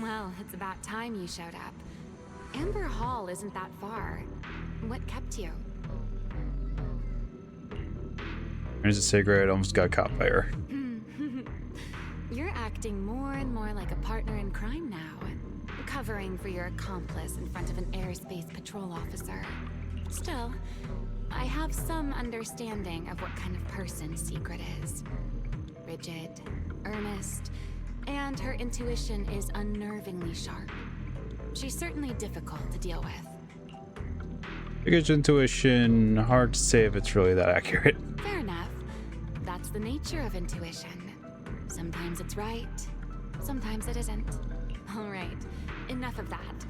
Well, it's about time you showed up. Amber Hall isn't that far. What kept you? There's a cigarette, almost got caught by her. You're acting more and more like a partner in crime now. Covering for your accomplice in front of an airspace patrol officer. Still, I have some understanding of what kind of person Secret is. Rigid, earnest, and her intuition is unnervingly sharp. She's certainly difficult to deal with. Because intuition, hard to say if it's really that accurate. Fair enough. That's the nature of intuition. Sometimes it's right, sometimes it isn't. All right, enough of that.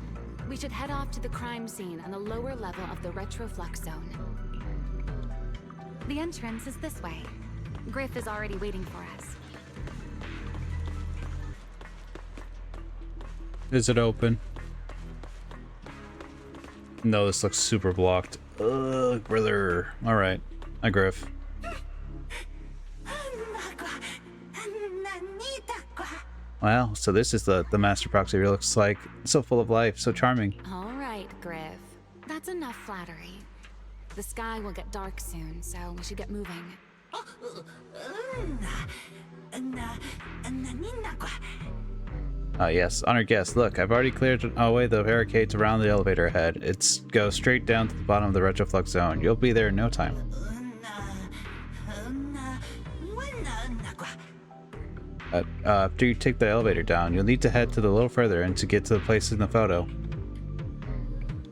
We should head off to the crime scene on the lower level of the retroflux zone. The entrance is this way. Griff is already waiting for us. Is it open? No, this looks super blocked. Ugh, brother. Alright. Hi, Griff. Wow, so this is the master proxy. It looks like so full of life, so charming. All right, Griff. That's enough flattery. The sky will get dark soon, so we should get moving. Yes, honored guest. Look, I've already cleared away the barricades around the elevator ahead. It's go straight down to the bottom of the retroflux zone. You'll be there in no time. After you take the elevator down, you'll need to head to the little further and to get to the place in the photo.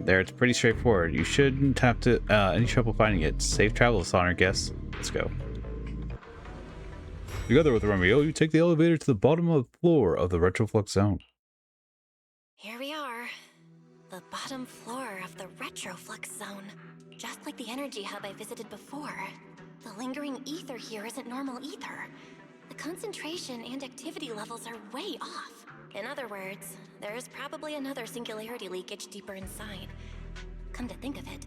There, it's pretty straightforward. You shouldn't have to any trouble finding it. Safe travels, honored guest. Let's go. Together with Romeo, you take the elevator to the bottom of the floor of the retroflux zone. Here we are. The bottom floor of the retroflux zone. Just like the energy hub I visited before. The lingering ether here isn't normal either. The concentration and activity levels are way off. In other words, there's probably another singularity leakage deeper inside. Come to think of it,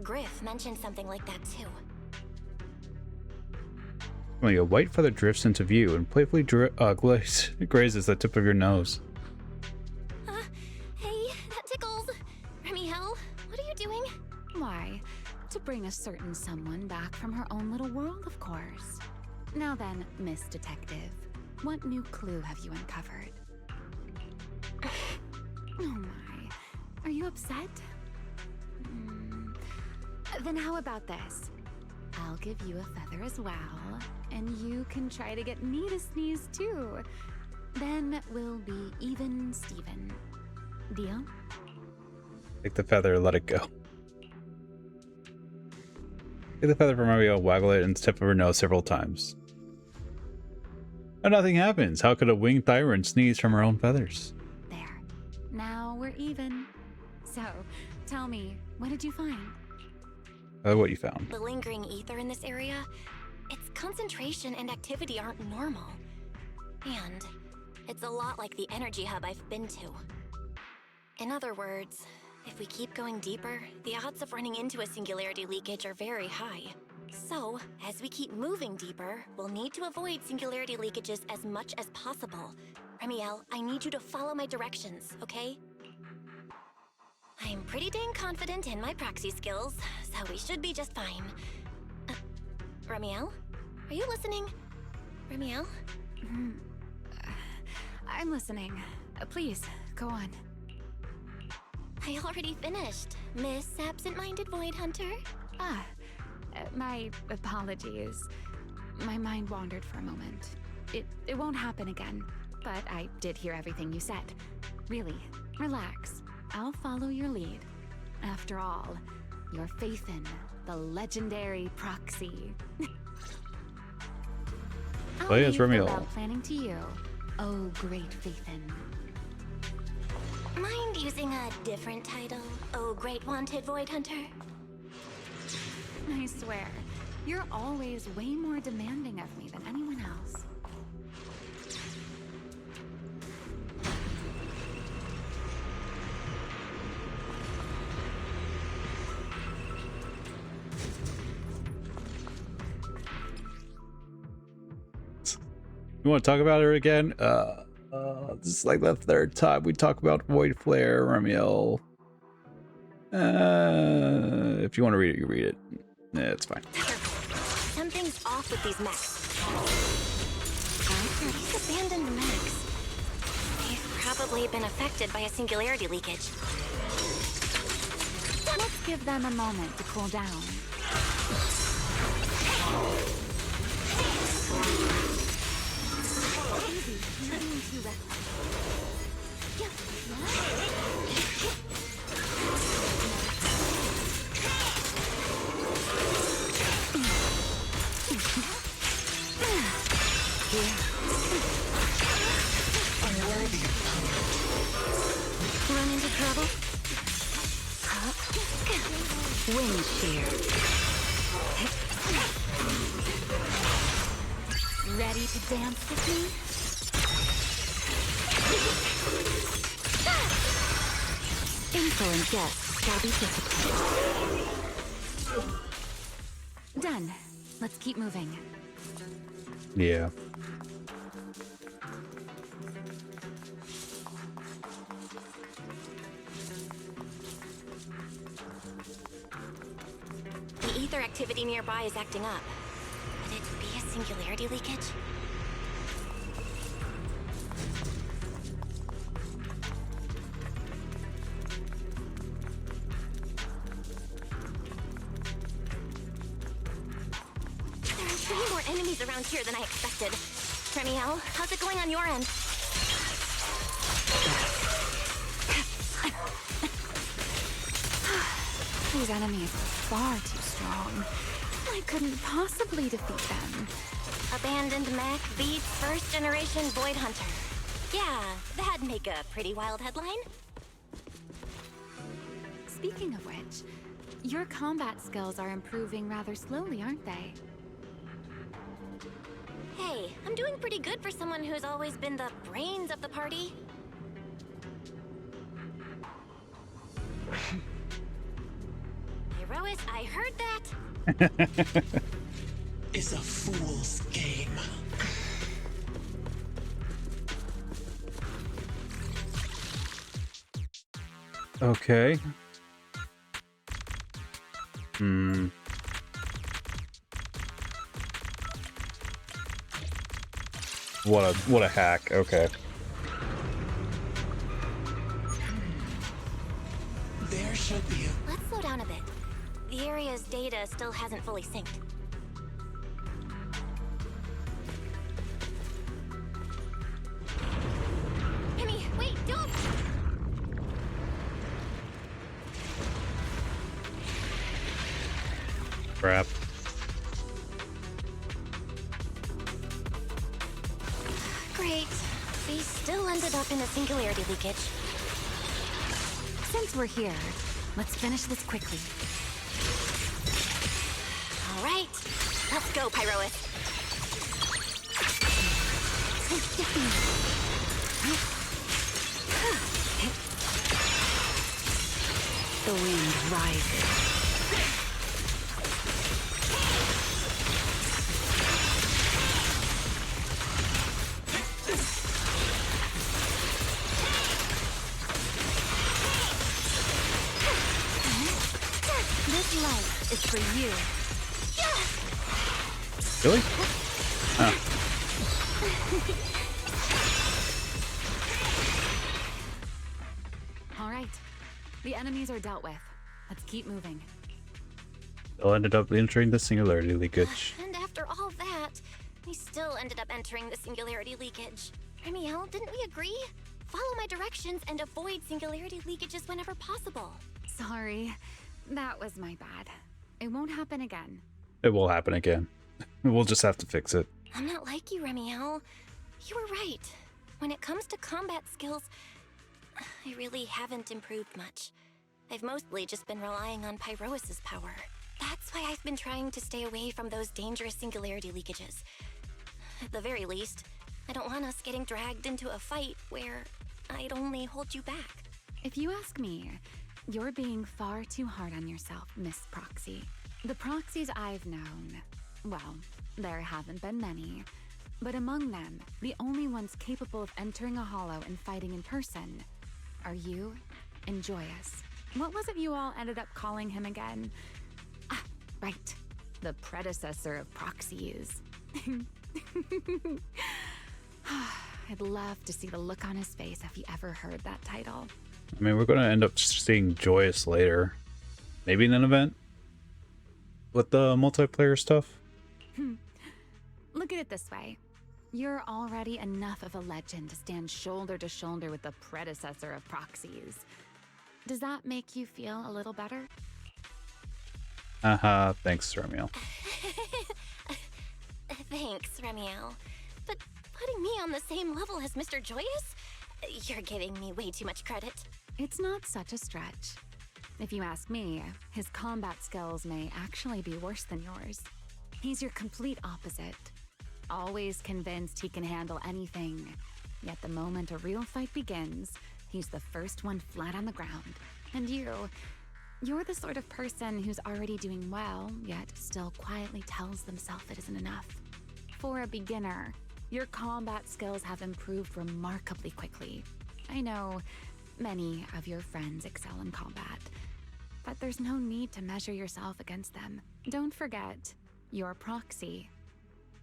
Griff mentioned something like that too. A white feather drifts into view and playfully grazes the tip of your nose. Hey, that tickles. Remiel, what are you doing? Why? To bring a certain someone back from her own little world, of course. Now then, Miss Detective, what new clue have you uncovered? Oh my, are you upset? Then how about this? I'll give you a feather as well, and you can try to get me to sneeze too. Then we'll be even Steven. Deal? Take the feather and let it go. Take the feather from Mario, waggle it in the tip of her nose several times. And nothing happens. How could a winged tyrant sneeze from her own feathers? There. Now we're even. So, tell me, what did you find? What you found. The lingering ether in this area, its concentration and activity aren't normal. And it's a lot like the energy hub I've been to. In other words, if we keep going deeper, the odds of running into a singularity leakage are very high. So, as we keep moving deeper, we'll need to avoid singularity leakages as much as possible. Remiel, I need you to follow my directions, okay? I'm pretty dang confident in my proxy skills, so we should be just fine. Remiel? Are you listening? Remiel? I'm listening. Please, go on. I already finished, Miss Absent-Minded Void Hunter. My apologies. My mind wandered for a moment. It won't happen again, but I did hear everything you said. Really, relax. I'll follow your lead. After all, your faith in the legendary proxy. I'll Play as leave Romeo. the well planning to you, oh great Faithin. Mind using a different title, oh great wanted Void Hunter? I swear, you're always way more demanding of me than anyone else. You want to talk about her again? this is like the third time we talk about Void Flare, Ramiel. If you want to read it, you read it. Yeah, it's fine. Something's off with these mechs. These abandoned mechs. They've probably been affected by a singularity leakage. Let's give them a moment to cool down. Easy, you're being too reckless. Run into trouble? Wind shear. Ready to dance with me? Insolent guests shall be dissipated. Done. Let's keep moving. Yeah. The ether activity nearby is acting up. Could it be a singularity leakage? There are way more enemies around here than I expected. Remiel, how's it going on your end? These enemies are far too strong. I couldn't possibly defeat them. Abandoned mech beats first generation Void Hunter. Yeah, that'd make a pretty wild headline. Speaking of which, your combat skills are improving rather slowly, aren't they? Hey, I'm doing pretty good for someone who's always been the brains of the party. Herois, I heard that. Is a fool's game. Okay. What a hack. Okay. There should be a... Let's slow down a bit. The area's data still hasn't fully synced. Emmy, wait, don't! Crap. Great. We still ended up in a singularity leakage. Since we're here, let's finish this quickly. All right, let's go, Pyrois. The wind rises. This light is for you. Really? Huh. All right, the enemies are dealt with. Let's keep moving. Still ended up entering the singularity leakage. And after all that, we still ended up entering the singularity leakage. Remiel, didn't we agree? Follow my directions and avoid singularity leakages whenever possible. Sorry, that was my bad. It won't happen again. It will happen again. We'll just have to fix it. I'm not like you, Remiel. You were right. When it comes to combat skills, I really haven't improved much. I've mostly just been relying on Pyrois' power. That's why I've been trying to stay away from those dangerous singularity leakages. At the very least, I don't want us getting dragged into a fight where I'd only hold you back. If you ask me, you're being far too hard on yourself, Miss Proxy. The proxies I've known, well, there haven't been many, But among them, the only ones capable of entering a hollow and fighting in person are you and Joyous. What was it you all ended up calling him again? Ah, right. The predecessor of proxies. I'd love to see the look on his face if he ever heard that title. I mean, we're going to end up seeing Joyous later. Maybe in an event with the multiplayer stuff. Look at it this way. You're already enough of a legend to stand shoulder to shoulder with the predecessor of proxies. Does that make you feel a little better? Thanks, Remiel. Thanks, Remiel. But putting me on the same level as Mr. Joyous? You're giving me way too much credit. It's not such a stretch. If you ask me, his combat skills may actually be worse than yours. He's your complete opposite. Always convinced he can handle anything. Yet the moment a real fight begins, he's the first one flat on the ground. And you're the sort of person who's already doing well, yet still quietly tells themselves it isn't enough. For a beginner, your combat skills have improved remarkably quickly. I know many of your friends excel in combat, but there's no need to measure yourself against them. Don't forget, you're a proxy.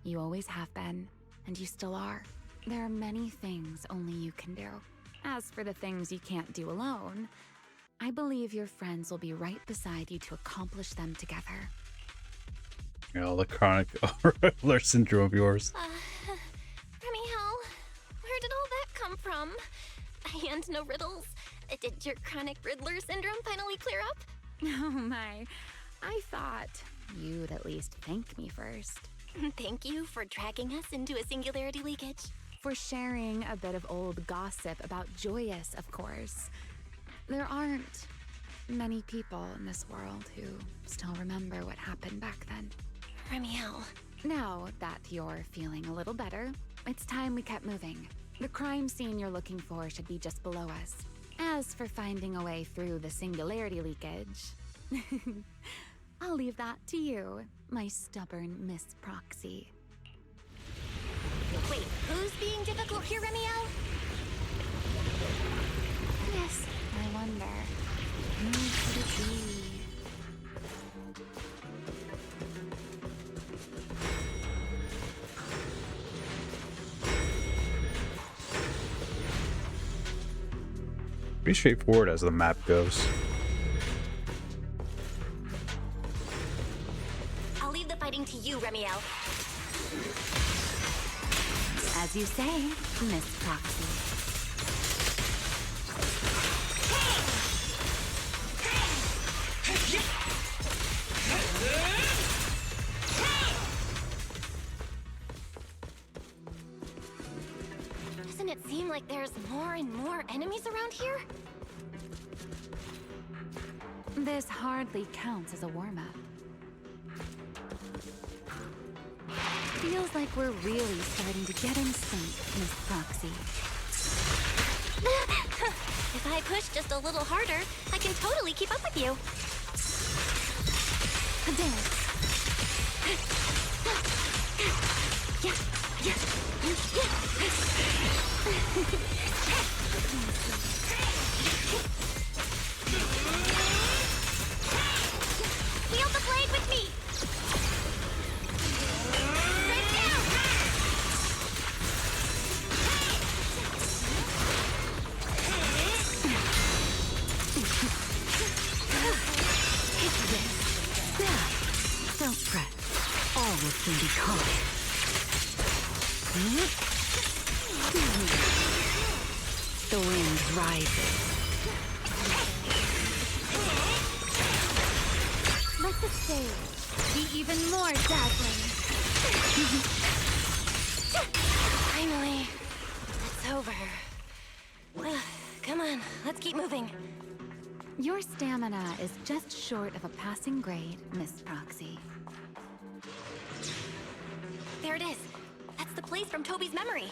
You always have been, and you still are. There are many things only you can do. As for the things you can't do alone, I believe your friends will be right beside you to accomplish them together. You know, the chronic Riddler syndrome of yours. Remiel, where did all that come from? And no riddles. Did your chronic Riddler syndrome finally clear up? Oh my, I thought you'd at least thank me first. Thank you for dragging us into a singularity leakage. For sharing a bit of old gossip about Joyous, of course. There aren't many people in this world who still remember what happened back then. Remiel. Now that you're feeling a little better, it's time we kept moving. The crime scene you're looking for should be just below us. As for finding a way through the singularity leakage, I'll leave that to you, my stubborn Miss Proxy. Wait, who's being difficult here, Remiel? Yes, I wonder. Who could it be? Pretty straightforward as the map goes. I'll leave the fighting to you, Remiel. As you say, Miss Proxy. Doesn't it seem like there's more and more enemies around here? This hardly counts as a warm-up. Feels like we're really starting to get in sync, Miss Proxy. If I push just a little harder, I can totally keep up with you. A dance. Wield the blade with me! Straight down! Don't fret. All will soon be calm. The wind rises. Let the stage be even more dazzling. Finally, it's over. Come on, let's keep moving. Your stamina is just short of a passing grade, Miss Proxy. There it is. That's the place from Toby's memory.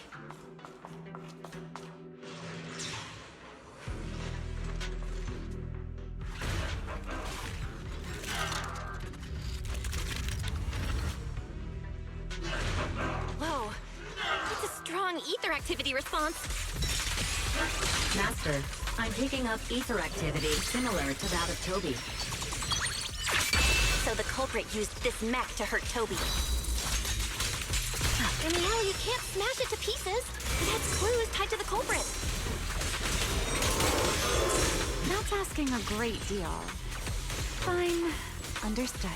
Whoa, activity response. Master, I'm picking up ether activity similar to that of Toby. So the culprit used this mech to hurt Toby. And now you can't smash it to pieces. It has clues tied to the culprit. That's asking a great deal. Fine. Understood.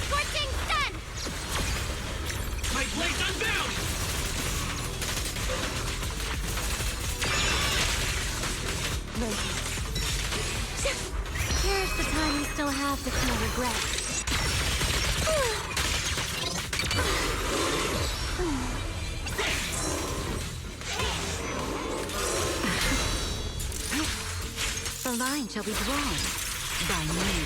Scorching sun! My blade's unbound! Here's the time you still have to feel regret. The line shall be drawn by me.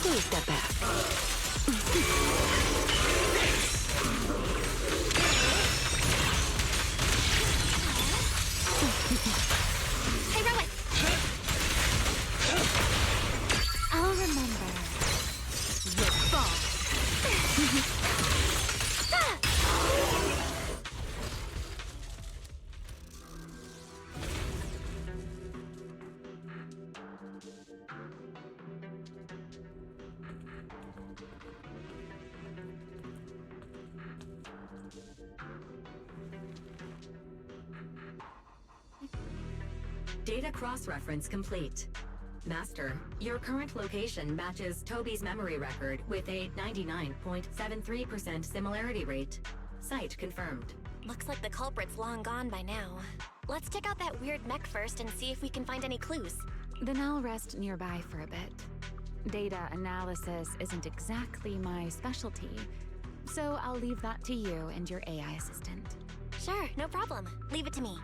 Please step back. Heroic! I'll remember. Your fall. Data cross-reference complete. Master, your current location matches Toby's memory record with a 99.73% similarity rate. Site confirmed. Looks like the culprit's long gone by now. Let's check out that weird mech first and see if we can find any clues. Then I'll rest nearby for a bit. Data analysis isn't exactly my specialty, so I'll leave that to you and your AI assistant. Sure, no problem. Leave it to me.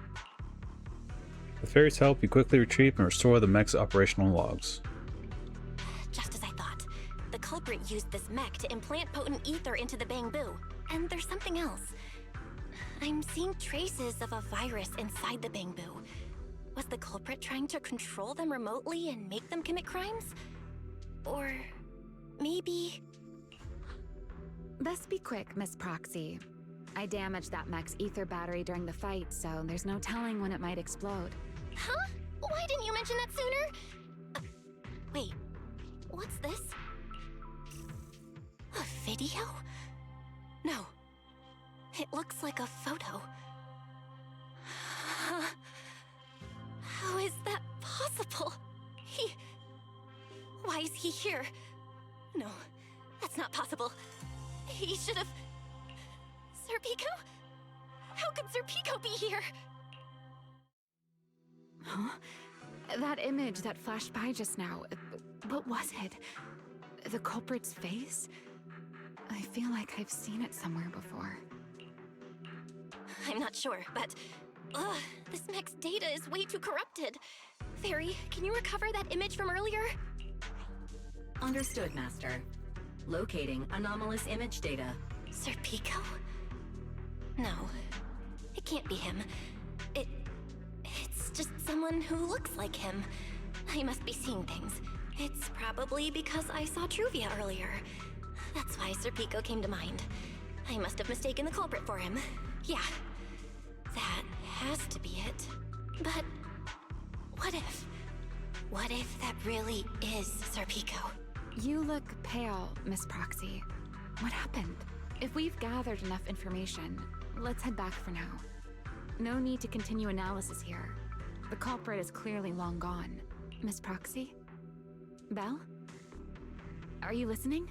With Fairy's help, you quickly retrieve and restore the mech's operational logs. Just as I thought. The culprit used this mech to implant potent ether into the Bamboo. And there's something else. I'm seeing traces of a virus inside the Bamboo. Was the culprit trying to control them remotely and make them commit crimes? Or maybe... Best be quick, Miss Proxy. I damaged that mech's ether battery during the fight, so there's no telling when it might explode. Huh? Why didn't you mention that sooner? Wait, what's this? A video? No. It looks like a photo. How is that possible? Why is he here? No, that's not possible. He should have... Serpico? How could Serpico be here? Huh? That image that flashed by just now, what was it? The culprit's face? I feel like I've seen it somewhere before. I'm not sure, but... this mech's data is way too corrupted. Fairy, can you recover that image from earlier? Understood, Master. Locating anomalous image data. Serpico? No, it can't be him. It's just someone who looks like him. I must be seeing things. It's probably because I saw Truvia earlier. That's why Serpico came to mind. I must have mistaken the culprit for him. Yeah, that has to be it. But what if? What if that really is Serpico? You look pale, Miss Proxy. What happened? If we've gathered enough information, let's head back for now. No need to continue analysis here. The culprit is clearly long gone. Miss Proxy? Belle? Are you listening?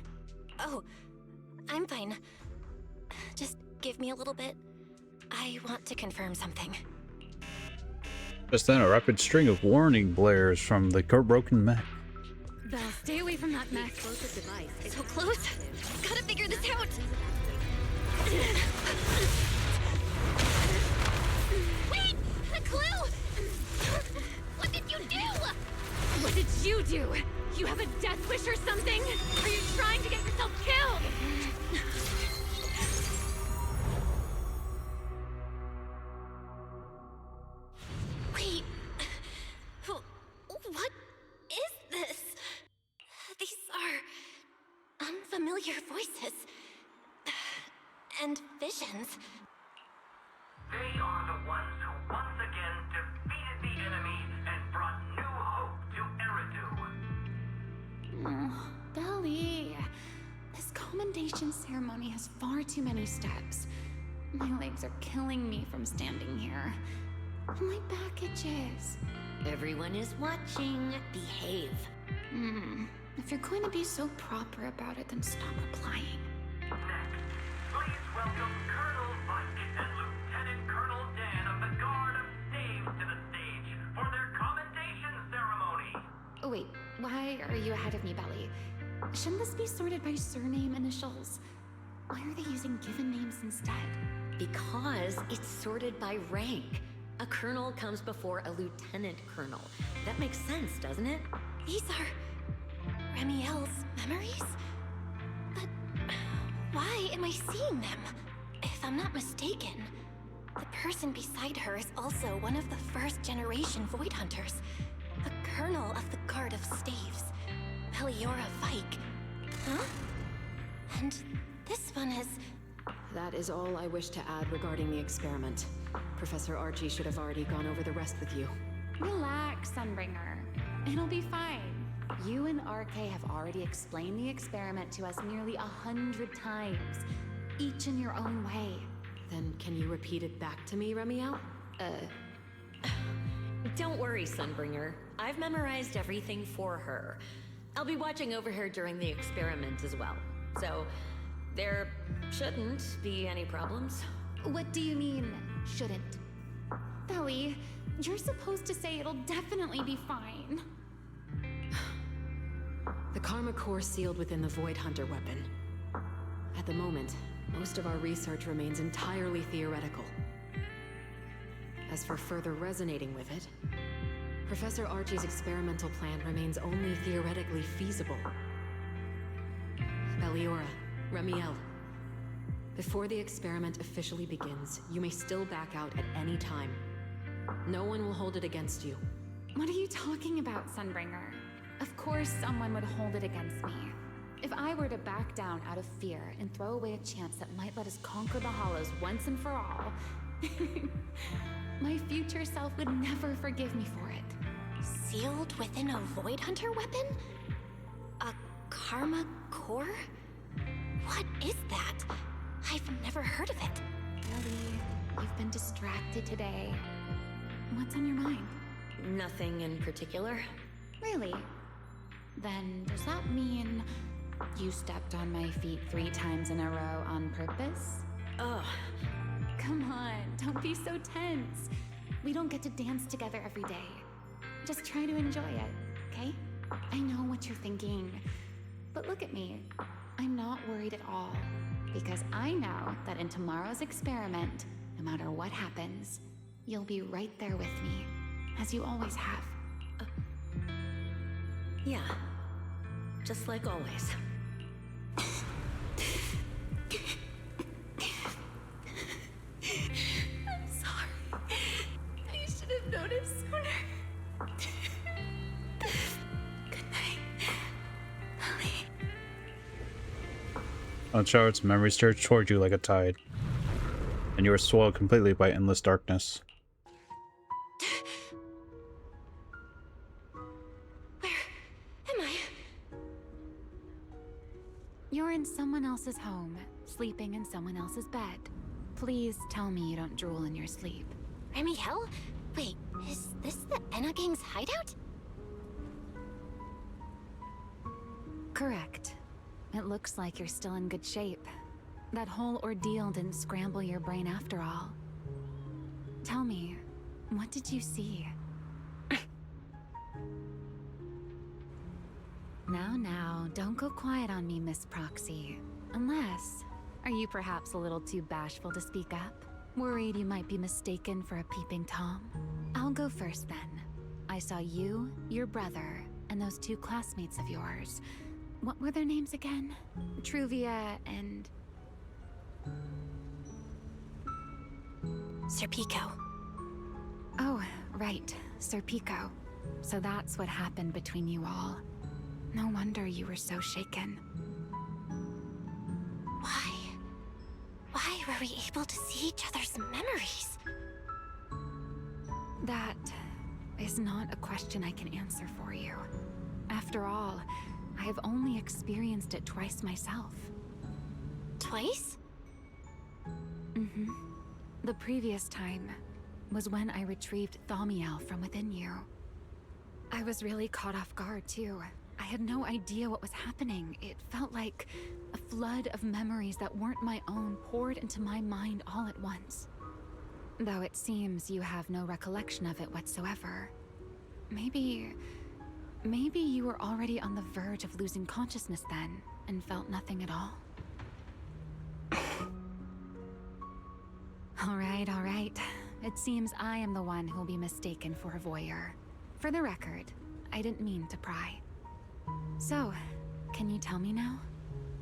Oh, I'm fine. Just give me a little bit. I want to confirm something. Just then, a rapid string of warning blares from the broken mech. Belle, stay away from that mech. So close. Gotta figure this out. Wait! A clue! What did you do? What did you do? You have a death wish or something? Are you trying to get yourself killed? Wait. What is this? These are voices. And visions. They are the ones who once again defeated the enemy and brought new hope to Eridu. Oh, Belly. This commendation ceremony has far too many steps. My legs are killing me from standing here. My back itches. Everyone is watching. Behave. If you're going to be so proper about it, then stop replying. Next, please welcome Colonel Mike and Lieutenant Colonel Dan of the Guard of Staves to the stage for their commendation ceremony. Oh wait, why are you ahead of me, Belly? Shouldn't this be sorted by surname initials? Why are they using given names instead? Because it's sorted by rank. A colonel comes before a lieutenant colonel. That makes sense, doesn't it? These are Ramiel's memories? But why am I seeing them? If I'm not mistaken, the person beside her is also one of the first generation Void Hunters. A colonel of the Guard of Staves, Beliora Vike. Huh? And this one is... That is all I wish to add regarding the experiment. Professor Archie should have already gone over the rest with you. Relax, Sunbringer. It'll be fine. You and RK have already explained the experiment to us nearly 100 times, each in your own way. Then can you repeat it back to me, Ramiel? Don't worry, Sunbringer. I've memorized everything for her. I'll be watching over her during the experiment as well. So, there shouldn't be any problems. What do you mean, shouldn't? Belly, you're supposed to say it'll definitely be fine. The Karma Core sealed within the Void Hunter weapon. At the moment, most of our research remains entirely theoretical. As for further resonating with it, Professor Archie's experimental plan remains only theoretically feasible. Beliora, Ramiel, before the experiment officially begins, you may still back out at any time. No one will hold it against you. What are you talking about, Sunbringer? Of course someone would hold it against me. If I were to back down out of fear and throw away a chance that might let us conquer the Hollows once and for all, my future self would never forgive me for it. Sealed within a Void Hunter weapon? A Karma Core? What is that? I've never heard of it. Ellie, you've been distracted today. What's on your mind? Nothing in particular. Really? Then does that mean you stepped on my feet 3 times in a row on purpose? Ugh. Come on, don't be so tense. We don't get to dance together every day. Just try to enjoy it, okay? I know what you're thinking, but look at me. I'm not worried at all, because I know that in tomorrow's experiment, no matter what happens, you'll be right there with me, as you always have. Yeah. Just like always. I'm sorry. I should have noticed sooner. Good night, Ellie. Charlotte's memory surged toward you like a tide, and you were swallowed completely by endless darkness. Where am I? You're in someone else's home, sleeping in someone else's bed. Please tell me you don't drool in your sleep. Ramiel? Wait, is this the Enna Gang's hideout? Correct. It looks like you're still in good shape. That whole ordeal didn't scramble your brain after all. Tell me, what did you see? Now, don't go quiet on me, Miss Proxy. Unless, are you perhaps a little too bashful to speak up? Worried you might be mistaken for a peeping Tom? I'll go first then. I saw you, your brother, and those 2 classmates of yours. What were their names again? Truvia and... Sir Pico. Oh, right, Sir Pico. So that's what happened between you all. No wonder you were so shaken. were we able to see each other's memories? That is not a question I can answer for you. After all, I have only experienced it twice myself. Twice? Mm-hmm. The previous time was when I retrieved Thaumiel from within you. I was really caught off guard, too. I had no idea what was happening. It felt like a flood of memories that weren't my own poured into my mind all at once. Though it seems you have no recollection of it whatsoever. Maybe you were already on the verge of losing consciousness then, and felt nothing at all? All right. It seems I am the one who will be mistaken for a voyeur. For the record, I didn't mean to pry. So, can you tell me now?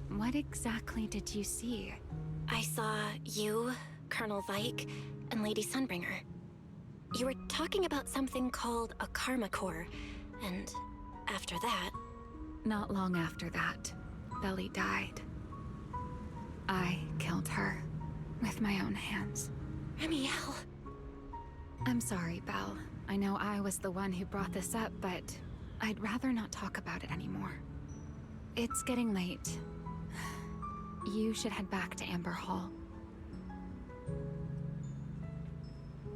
What exactly did you see? I saw you, Colonel Vike, and Lady Sunbringer. You were talking about something called a karma core, and after that... Not long after that, Belly died. I killed her with my own hands. Remiel. I'm sorry, Belle. I know I was the one who brought this up, but I'd rather not talk about it anymore. It's getting late. You should head back to Amber Hall.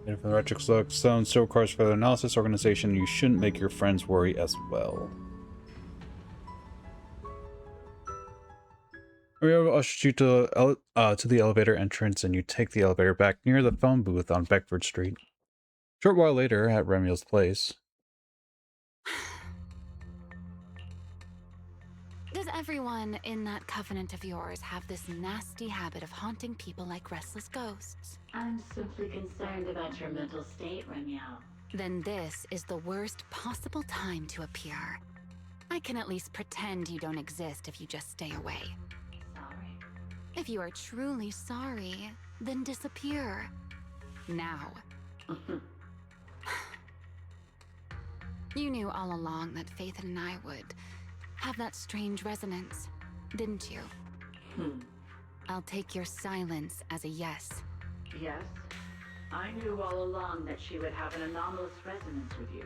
And from the Retrix look, Stone still requires further analysis. Organization, you shouldn't make your friends worry as well. Rio ushers you to the elevator entrance, and you take the elevator back near the phone booth on Beckford Street. Short while later, at Remiel's place. Does everyone in that covenant of yours have this nasty habit of haunting people like restless ghosts? I'm simply concerned about your mental state, Remiel. Then this is the worst possible time to appear. I can at least pretend you don't exist if you just stay away. Sorry. If you are truly sorry, then disappear. Now. You knew all along that Faith and I would have that strange resonance, didn't you? I'll take your silence as a yes. Yes? I knew all along that she would have an anomalous resonance with you.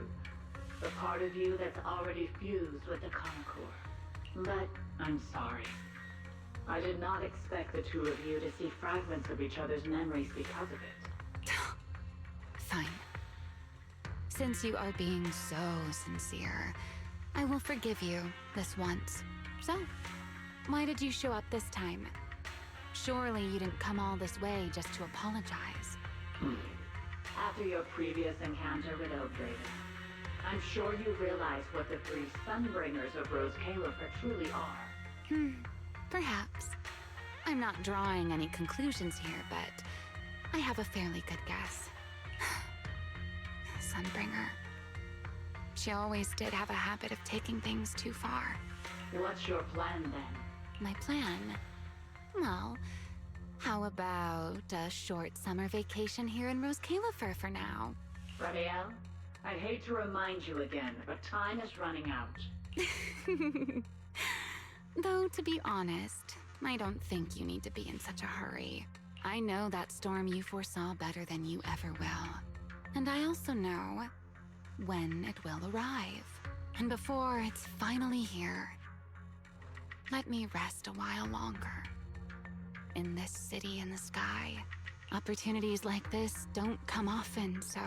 The part of you that's already fused with the karma core. But I'm sorry. I did not expect the two of you to see fragments of each other's memories because of it. Fine. Since you are being so sincere, I will forgive you this once. So, why did you show up this time? Surely you didn't come all this way just to apologize. After your previous encounter with Oakdraven, I'm sure you realize what the three Sunbringers of Rose Califer truly are. Perhaps. I'm not drawing any conclusions here, but I have a fairly good guess. Sunbringer. She always did have a habit of taking things too far. What's your plan then? My plan? Well, how about a short summer vacation here in Rose Califer for now? Remiel, I'd hate to remind you again, but time is running out. Though, to be honest, I don't think you need to be in such a hurry. I know that storm you foresaw better than you ever will. And I also know when it will arrive. And before it's finally here, let me rest a while longer. In this city in the sky, opportunities like this don't come often, so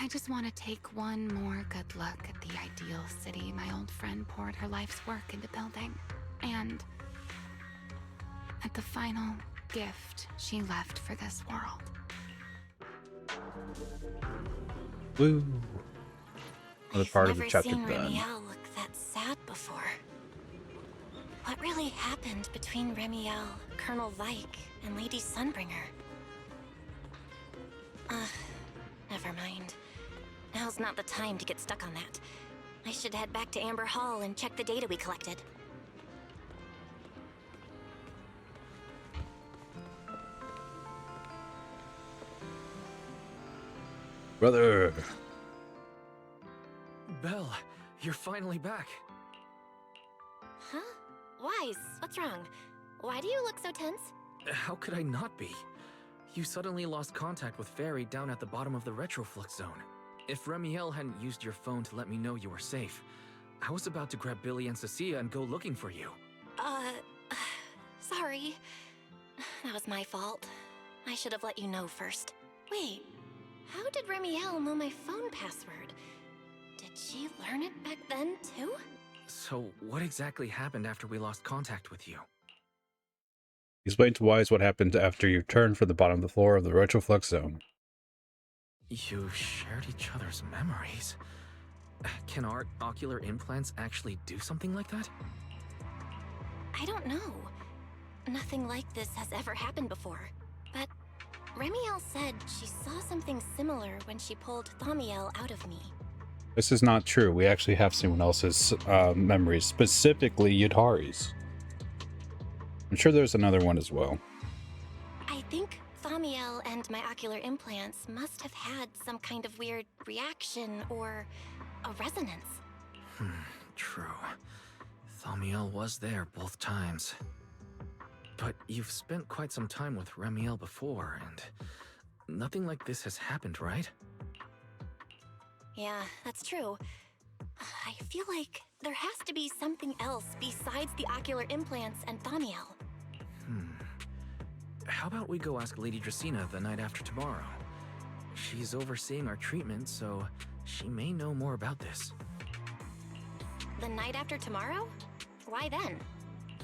I just want to take one more good look at the ideal city my old friend poured her life's work into building, and at the final gift she left for this world. Woo. Another part of the I've chapter never seen done. Remiel look that sad before. What really happened between Remiel, Colonel Vike, and Lady Sunbringer? Never mind. Now's not the time to get stuck on that. I should head back to Amber Hall and check the data we collected. Brother. Belle, you're finally back. Huh? Wise, what's wrong? Why do you look so tense? How could I not be? You suddenly lost contact with Fairy down at the bottom of the retroflux zone. If Remiel hadn't used your phone to let me know you were safe, I was about to grab Billy and Cecilia and go looking for you. Sorry. That was my fault. I should have let you know first. Wait, how did Remiel know my phone password? Did she learn it back then, too? So, what exactly happened after we lost contact with you? Explain to Wise what happened after you turned from the bottom of the floor of the retroflux zone. You shared each other's memories. Can our ocular implants actually do something like that? I don't know. Nothing like this has ever happened before. But Remiel said she saw something similar when she pulled Thaumiel out of me. This is not true. We actually have someone else's memories, specifically Yudhari's. I'm sure there's another one as well. I think Thaumiel and my ocular implants must have had some kind of weird reaction or a resonance. True. Thaumiel was there both times. But you've spent quite some time with Remiel before, and nothing like this has happened, right? Yeah, that's true. I feel like there has to be something else besides the ocular implants and Thaumiel. How about we go ask Lady Dracena the night after tomorrow? She's overseeing our treatment, so she may know more about this. The night after tomorrow? Why then?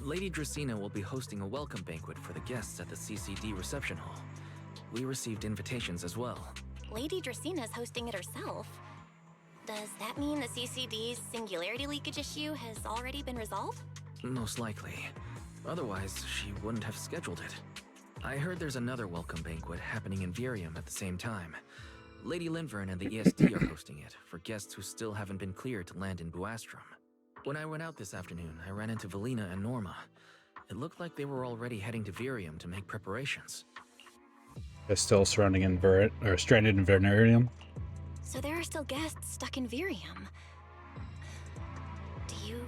Lady Dracena will be hosting a welcome banquet for the guests at the CCD reception hall. We received invitations as well. Lady Dracena's hosting it herself. Does that mean the CCD's singularity leakage issue has already been resolved? Most likely. Otherwise, she wouldn't have scheduled it. I heard there's another welcome banquet happening in Virium at the same time. Lady Linvern and the ESD are hosting it for guests who still haven't been cleared to land in Buastrom. When I went out this afternoon, I ran into Valina and Norma. It looked like they were already heading to Virium to make preparations. They're still stranded in Vernarium. So there are still guests stuck in Virium. Do you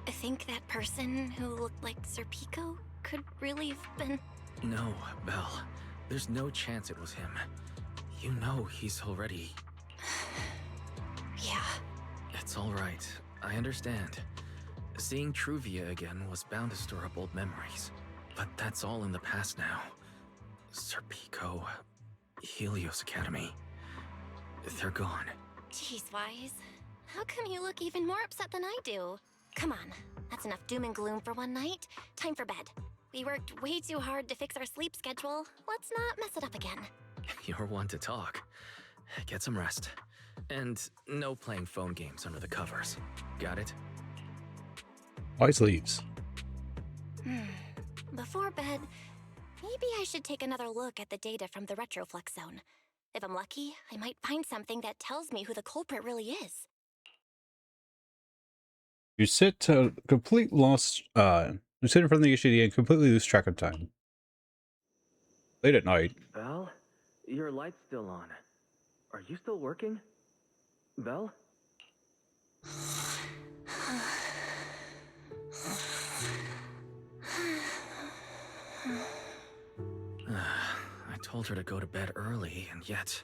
think that person who looked like Sir Pico could really have been... No, Belle. There's no chance it was him. You know he's already... Yeah. It's all right. I understand. Seeing Truvia again was bound to stir up old memories. But that's all in the past now. Sir Pico, Helios Academy. They're gone. Jeez, Wise. How come you look even more upset than I do? Come on. That's enough doom and gloom for one night. Time for bed. We worked way too hard to fix our sleep schedule. Let's not mess it up again. You're one to talk. Get some rest. And no playing phone games under the covers. Got it? Wise leaves. Before bed, maybe I should take another look at the data from the retroflux zone. If I'm lucky, I might find something that tells me who the culprit really is. You sit to complete lost. You sit in front of the HDD and completely lose track of time. Late at night. Belle? Your light's still on. Are you still working? Belle? I told her to go to bed early, and yet...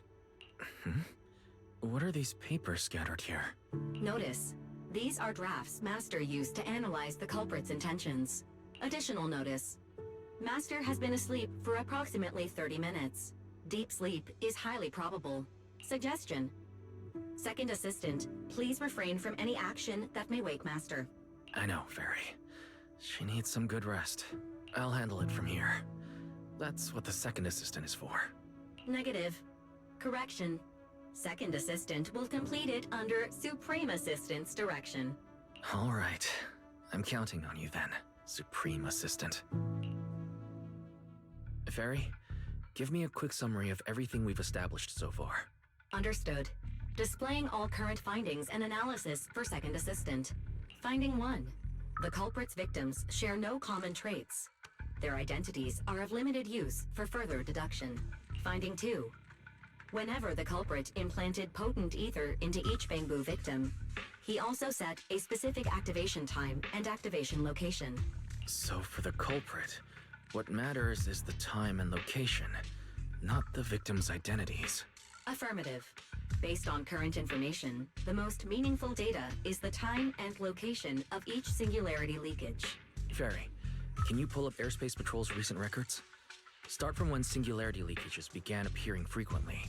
What are these papers scattered here? Notice, these are drafts Master used to analyze the culprit's intentions. Additional notice. Master has been asleep for approximately 30 minutes. Deep sleep is highly probable. Suggestion. Second Assistant, please refrain from any action that may wake Master. I know, Fairy. She needs some good rest. I'll handle it from here. That's what the Second Assistant is for. Negative. Correction. Second Assistant will complete it under Supreme Assistant's direction. All right. I'm counting on you then, Supreme Assistant. Fairy, give me a quick summary of everything we've established so far. Understood. Displaying all current findings and analysis for Second Assistant. Finding 1. The culprit's victims share no common traits. Their identities are of limited use for further deduction. Finding 2. Whenever the culprit implanted potent ether into each Bangbu victim, he also set a specific activation time and activation location. So for the culprit, What matters is the time and location, not the victims' identities. Affirmative. Based on current information, the most meaningful data is the time and location of each singularity leakage. Fairy, can you pull up Airspace Patrol's recent records? Start from when singularity leakages began appearing frequently.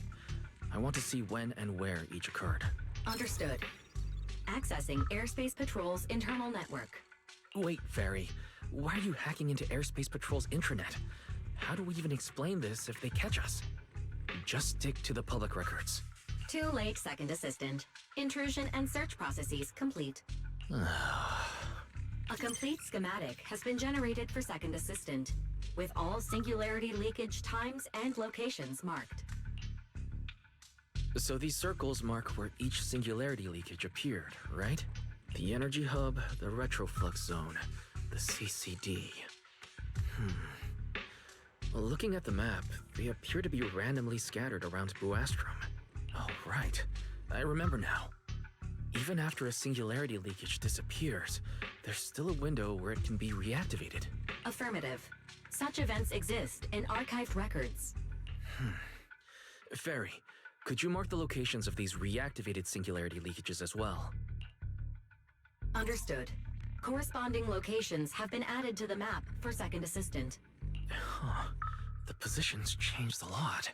I want to see when and where each occurred. Understood. Accessing Airspace Patrol's internal network. Wait, Fairy. Why are you hacking into Airspace Patrol's intranet? How do we even explain this if they catch us? Just stick to the public records. Too late, Second Assistant. Intrusion and search processes complete. A complete schematic has been generated for Second Assistant, with all singularity leakage times and locations marked. So these circles mark where each singularity leakage appeared, right? The energy hub, the retroflux zone, the CCD. Well, looking at the map, they appear to be randomly scattered around Buastrom. Oh, right. I remember now. Even after a singularity leakage disappears, there's still a window where it can be reactivated. Affirmative. Such events exist in archived records. Fairy, could you mark the locations of these reactivated singularity leakages as well? Understood. Corresponding locations have been added to the map for Second Assistant. Huh. The positions changed a lot.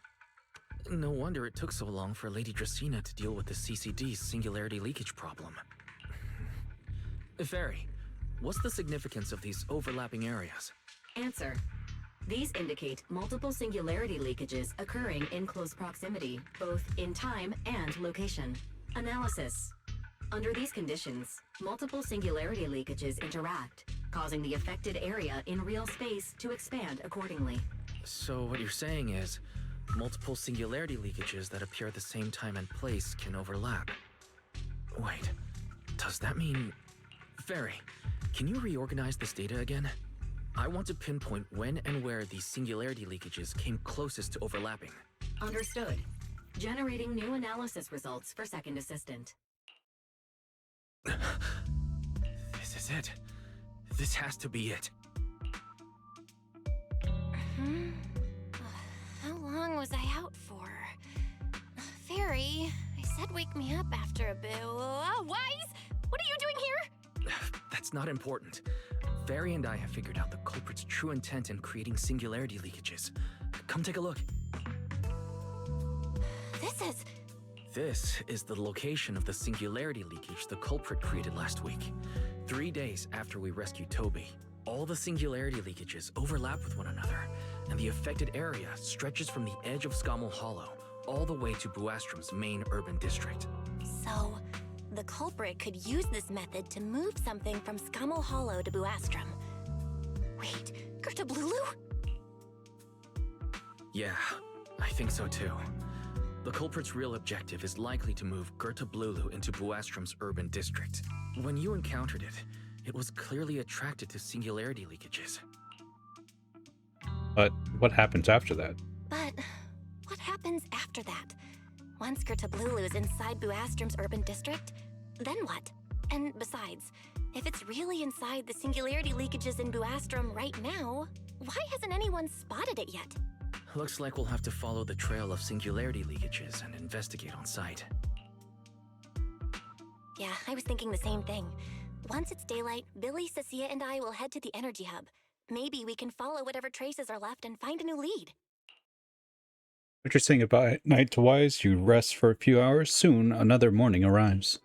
No wonder it took so long for Lady Dracena to deal with the CCD's singularity leakage problem. Fairy, what's the significance of these overlapping areas? Answer. These indicate multiple singularity leakages occurring in close proximity, both in time and location. Analysis. Under these conditions, multiple singularity leakages interact, causing the affected area in real space to expand accordingly. So what you're saying is, multiple singularity leakages that appear at the same time and place can overlap. Wait, does that mean... Fairy, can you reorganize this data again? I want to pinpoint when and where these singularity leakages came closest to overlapping. Understood. Generating new analysis results for Second Assistant. This is it. This has to be it. How long was I out for? Fairy, I said wake me up after a bit. Wise? What are you doing here? That's not important. Fairy and I have figured out the culprit's true intent in creating singularity leakages. Come take a look. This is the location of the singularity leakage the culprit created last week. 3 days after we rescued Toby. All the singularity leakages overlap with one another, and the affected area stretches from the edge of Scommel Hollow all the way to Buastrom's main urban district. So, the culprit could use this method to move something from Scommel Hollow to Buastrom. Wait, Gertablulu? Yeah, I think so too. The culprit's real objective is likely to move Gertablulu into Buastrom's urban district. When you encountered it, it was clearly attracted to singularity leakages. But what happens after that? But what happens after that? Once Gertablulu is inside Buastrom's urban district, then what? And besides, if it's really inside the singularity leakages in Buastrom right now, why hasn't anyone spotted it yet? Looks like we'll have to follow the trail of singularity leakages and investigate on site. Yeah, I was thinking the same thing. Once it's daylight, Billy, Cecilia, and I will head to the energy hub. Maybe we can follow whatever traces are left and find a new lead. What you're saying about night to Wise, you rest for a few hours, soon another morning arrives.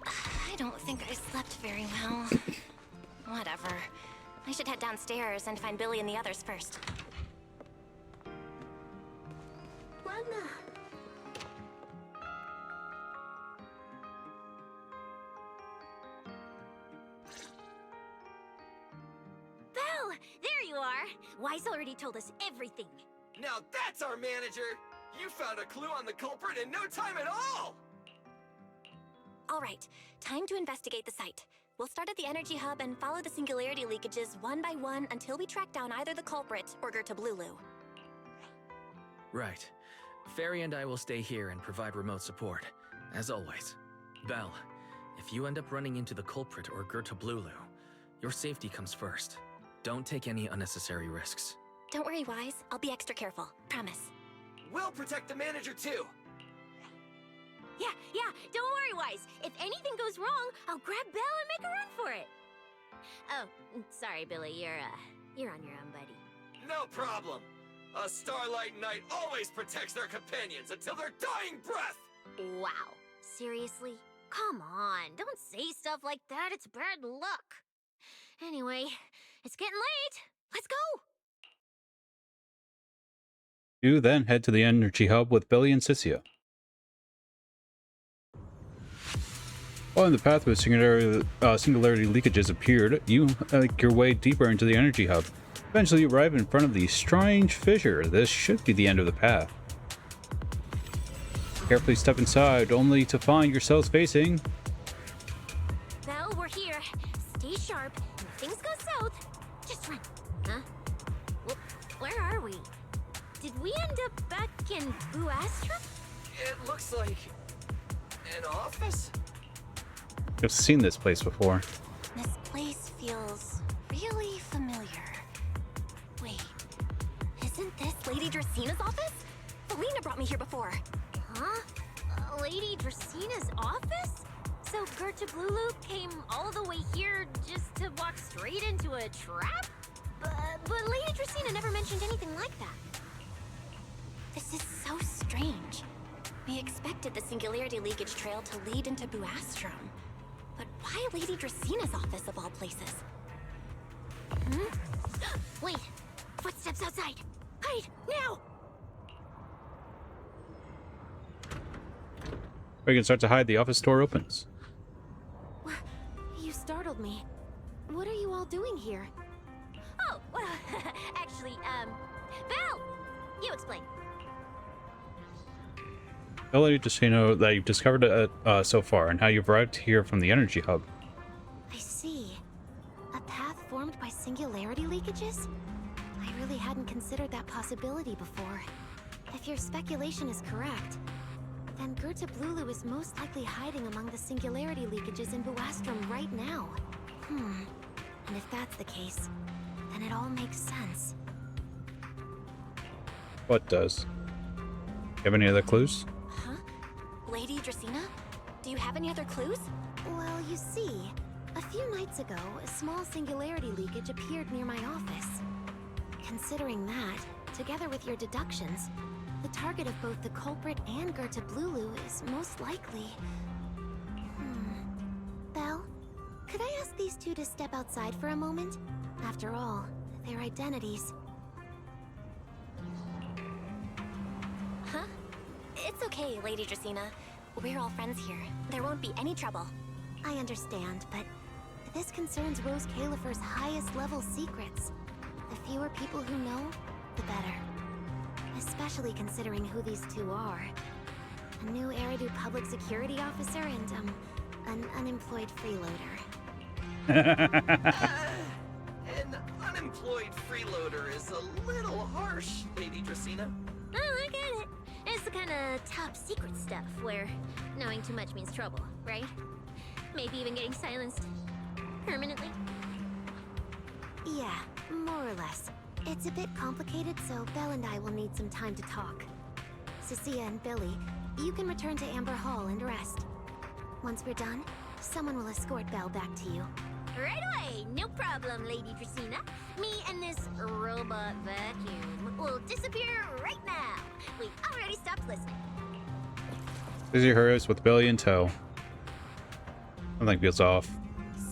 I don't think I slept very well. Whatever. I should head downstairs and find Billy and the others first. Belle! There you are! Wise already told us everything. Now that's our manager! You found a clue on the culprit in no time at all! All right, time to investigate the site. We'll start at the energy hub and follow the singularity leakages one by one until we track down either the culprit or Gertablulu. Right. Fairy and I will stay here and provide remote support, as always. Belle, if you end up running into the culprit or Gertablulu, your safety comes first. Don't take any unnecessary risks. Don't worry, Wise. I'll be extra careful. Promise. We'll protect the manager too. Yeah, don't worry, Wise. If anything goes wrong, I'll grab Belle and make a run for it. Oh, sorry, Billy. You're on your own, buddy. No problem. A Starlight Knight always protects their companions until their dying breath. Wow. Seriously? Come on, don't say stuff like that. It's bad luck. Anyway, it's getting late. Let's go. You then head to the energy hub with Billy and Ciccia. Following the path where singularity leakages appeared, you make your way deeper into the energy hub. Eventually, you arrive in front of the strange fissure. This should be the end of the path. Carefully step inside, only to find yourselves facing... Belle, we're here. Stay sharp. If things go south, just run. Huh? Where are we? Did we end up back in Buastrum? It looks like an office. I've seen this place before. This place feels really familiar. Wait, isn't this Lady Dracina's office? Felina brought me here before. Huh? Lady Dracina's office? So Gerta Blulu came all the way here just to walk straight into a trap? But Lady Dracina never mentioned anything like that. This is so strange. We expected the Singularity Leakage Trail to lead into Buastrum. But why Lady Dracina's office of all places? Wait! Footsteps outside! Hide! Now! We can start to hide. The office door opens. You startled me. What are you all doing here? Oh, well, actually, Belle! You explain. Tell Lady Dracina that you've discovered so far and how you've arrived here from the energy hub. I see. A path formed by singularity leakages? I really hadn't considered that possibility before. If your speculation is correct, then Gerta Blulu is most likely hiding among the singularity leakages in Buastrum right now. And if that's the case, then it all makes sense. What does? You have any other clues? Huh? Lady Dracina? Do you have any other clues? Well, you see, a few nights ago, a small singularity leakage appeared near my office. Considering that, together with your deductions, the target of both the culprit and Gerta Blulu is most likely... Belle, could I ask these two to step outside for a moment? After all, their identities... Huh? It's okay, Lady Dracina. We're all friends here. There won't be any trouble. I understand, but this concerns Rose Califer's highest level secrets. The fewer people who know, the better. Especially considering who these two are. A new Eridu public security officer and, an unemployed freeloader. An unemployed freeloader is a little harsh, Lady Dracina. Oh, I get it. It's the kind of top secret stuff where knowing too much means trouble, right? Maybe even getting silenced permanently. Yeah, more or less. It's a bit complicated, so Belle and I will need some time to talk. Ciccia and Billy, you can return to Amber Hall and rest. Once we're done, someone will escort Belle back to you. Right away! No problem, Lady Dracina. Me and this robot vacuum will disappear right now. We already stopped listening. Ciccia hurries with Billy in tow. Something feels off.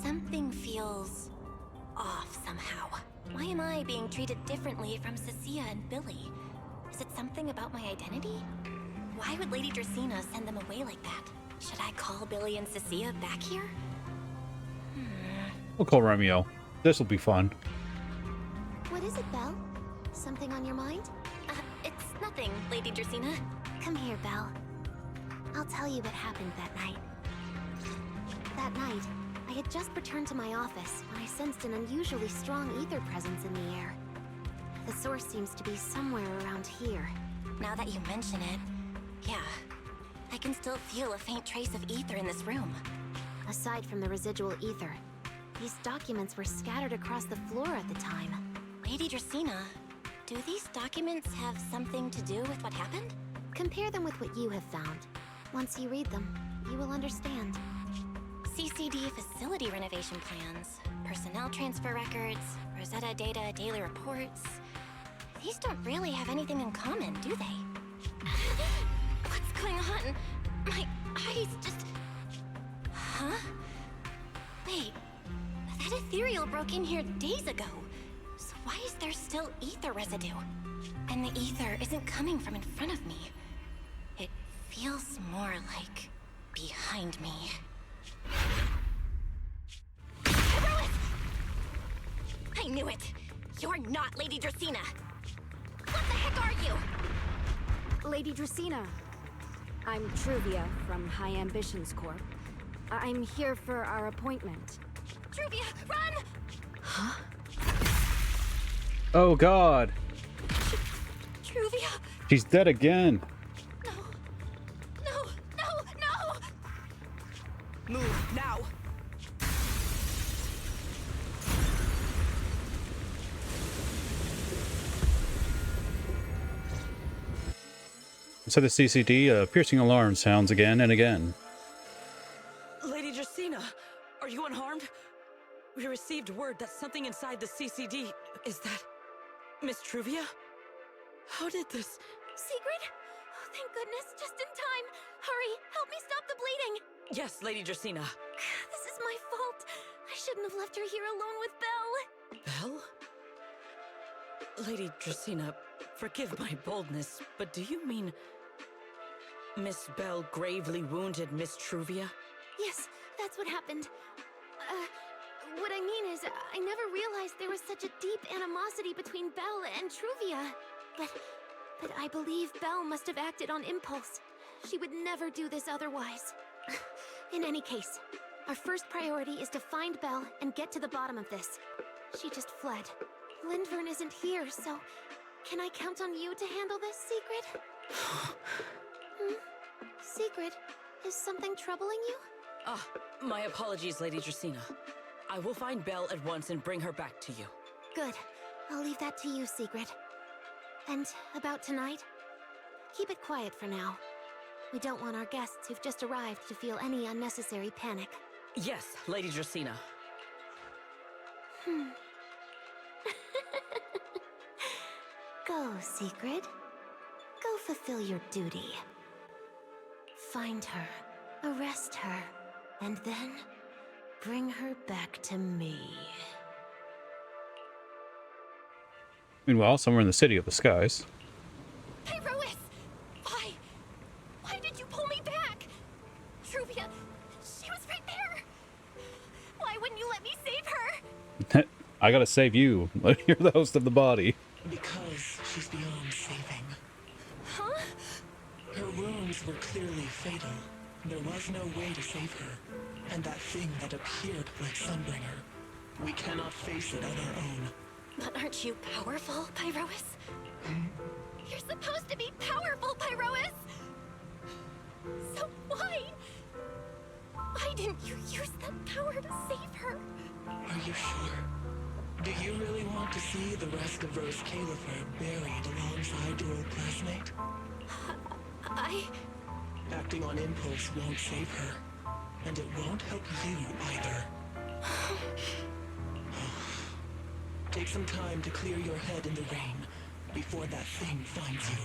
Something feels off somehow. Why am I being treated differently from Ciccia and Billy? Is it something about my identity? Why would Lady Dracina send them away like that? Should I call Billy and Ciccia back here? We'll call Romeo. This'll be fun. What is it, Belle? Something on your mind? It's nothing, Lady Dracina. Come here, Belle. I'll tell you what happened that night. That night, I had just returned to my office when I sensed an unusually strong ether presence in the air. The source seems to be somewhere around here. Now that you mention it, yeah. I can still feel a faint trace of ether in this room. Aside from the residual ether, These documents were scattered across the floor at the time. Lady Dracaena, do these documents have something to do with what happened? Compare them with what you have found. Once you read them, you will understand. CCD facility renovation plans, personnel transfer records, Rosetta data, daily reports. These don't really have anything in common, do they? What's going on? My eyes just... Huh? Wait, that ethereal broke in here days ago. So why is there still ether residue? And the ether isn't coming from in front of me. It feels more like behind me. Herois! I knew it! You're not Lady Dracaena! What the heck are you? Lady Dracaena. I'm Truvia from High Ambitions Corp. I'm here for our appointment. Truvia, run! Huh? Oh god! Truvia! She's dead again! No! No! No! No! Move, now! So the CCD, piercing alarm sounds again and again. Lady Dracaena, are you unharmed? We received word that something inside the CCD... Is that... Miss Truvia? How did this... Sigrid? Oh, thank goodness, just in time. Hurry, help me stop the bleeding. Yes, Lady Dracaena. This is my fault. I shouldn't have left her here alone with Belle. Belle? Lady Dracaena, forgive my boldness, but do you mean... Miss Belle gravely wounded Miss Truvia? Yes, that's what happened. What I mean is, I never realized there was such a deep animosity between Belle and Truvia. But I believe Belle must have acted on impulse. She would never do this otherwise. In any case, our first priority is to find Belle and get to the bottom of this. She just fled. Lindvern isn't here, so can I count on you to handle this, Sigrid? Sigrid, is something troubling you? Ah, my apologies, Lady Dracaena. I will find Belle at once and bring her back to you. Good. I'll leave that to you, Sigrid. And about tonight? Keep it quiet for now. We don't want our guests who've just arrived to feel any unnecessary panic. Yes, Lady Dracaena. Go, Sigrid. Go fulfill your duty. Find her, arrest her, and then bring her back to me. Meanwhile, somewhere in the City of the Skies. Pyrois! Why? Why did you pull me back? Truvia, she was right there. Why wouldn't you let me save her? I gotta save you. You're the host of the body. Because she's beyond saving. Huh? Her wounds were clearly fatal. There was no way to save her. And that thing that appeared like Sunbringer, we cannot face it on our own. But aren't you powerful, Pyrois? You're supposed to be powerful, Pyrois! So why? Why didn't you use that power to save her? Are you sure? Do you really want to see the rest of Rose Califer buried alongside your old classmate? Acting on impulse won't save her. And it won't help you either. Take some time to clear your head in the rain before that thing finds you.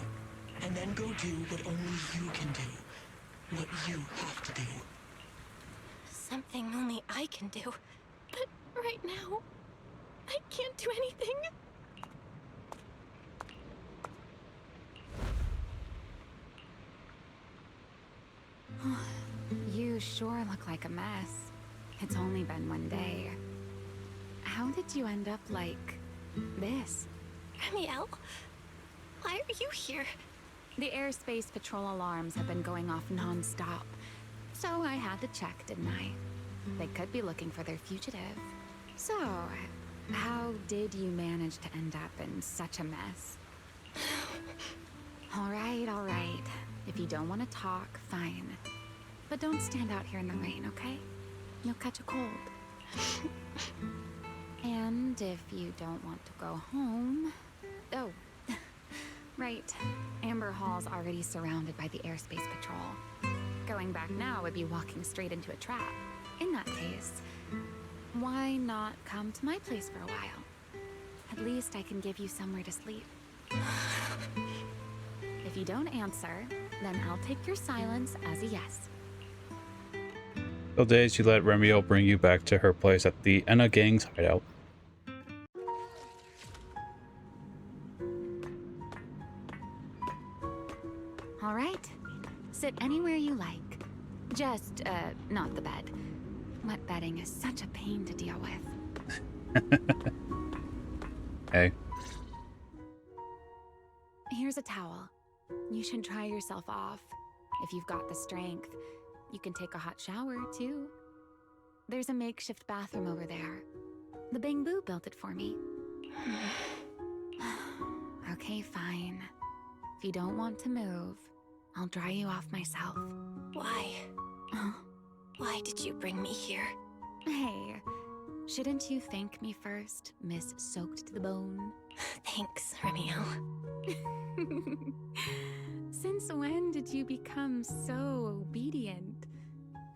And then go do what only you can do. What you have to do. Something only I can do. But right now, I can't do anything. You sure look like a mess. It's only been one day. How did you end up like this? Ramiel, why are you here? The airspace patrol alarms have been going off non-stop. So I had to check, didn't I? They could be looking for their fugitive. So, how did you manage to end up in such a mess? All right. If you don't want to talk, fine. But don't stand out here in the rain, okay? You'll catch a cold. And if you don't want to go home... Oh, right. Amber Hall's already surrounded by the airspace patrol. Going back now would be walking straight into a trap. In that case, why not come to my place for a while? At least I can give you somewhere to sleep. If you don't answer, then I'll take your silence as a yes. Till days you let Remiel bring you back to her place at the Enna Gang's hideout. All right. Sit anywhere you like. Just, not the bed. Wet bedding is such a pain to deal with. Hey. Here's a towel. You should dry yourself off. If you've got the strength, you can take a hot shower, too. There's a makeshift bathroom over there. The Bang Boo built it for me. Okay, fine. If you don't want to move, I'll dry you off myself. Why? Why did you bring me here? Hey, shouldn't you thank me first, Miss Soaked to the Bone? Thanks, Remiel. Since when did you become so obedient?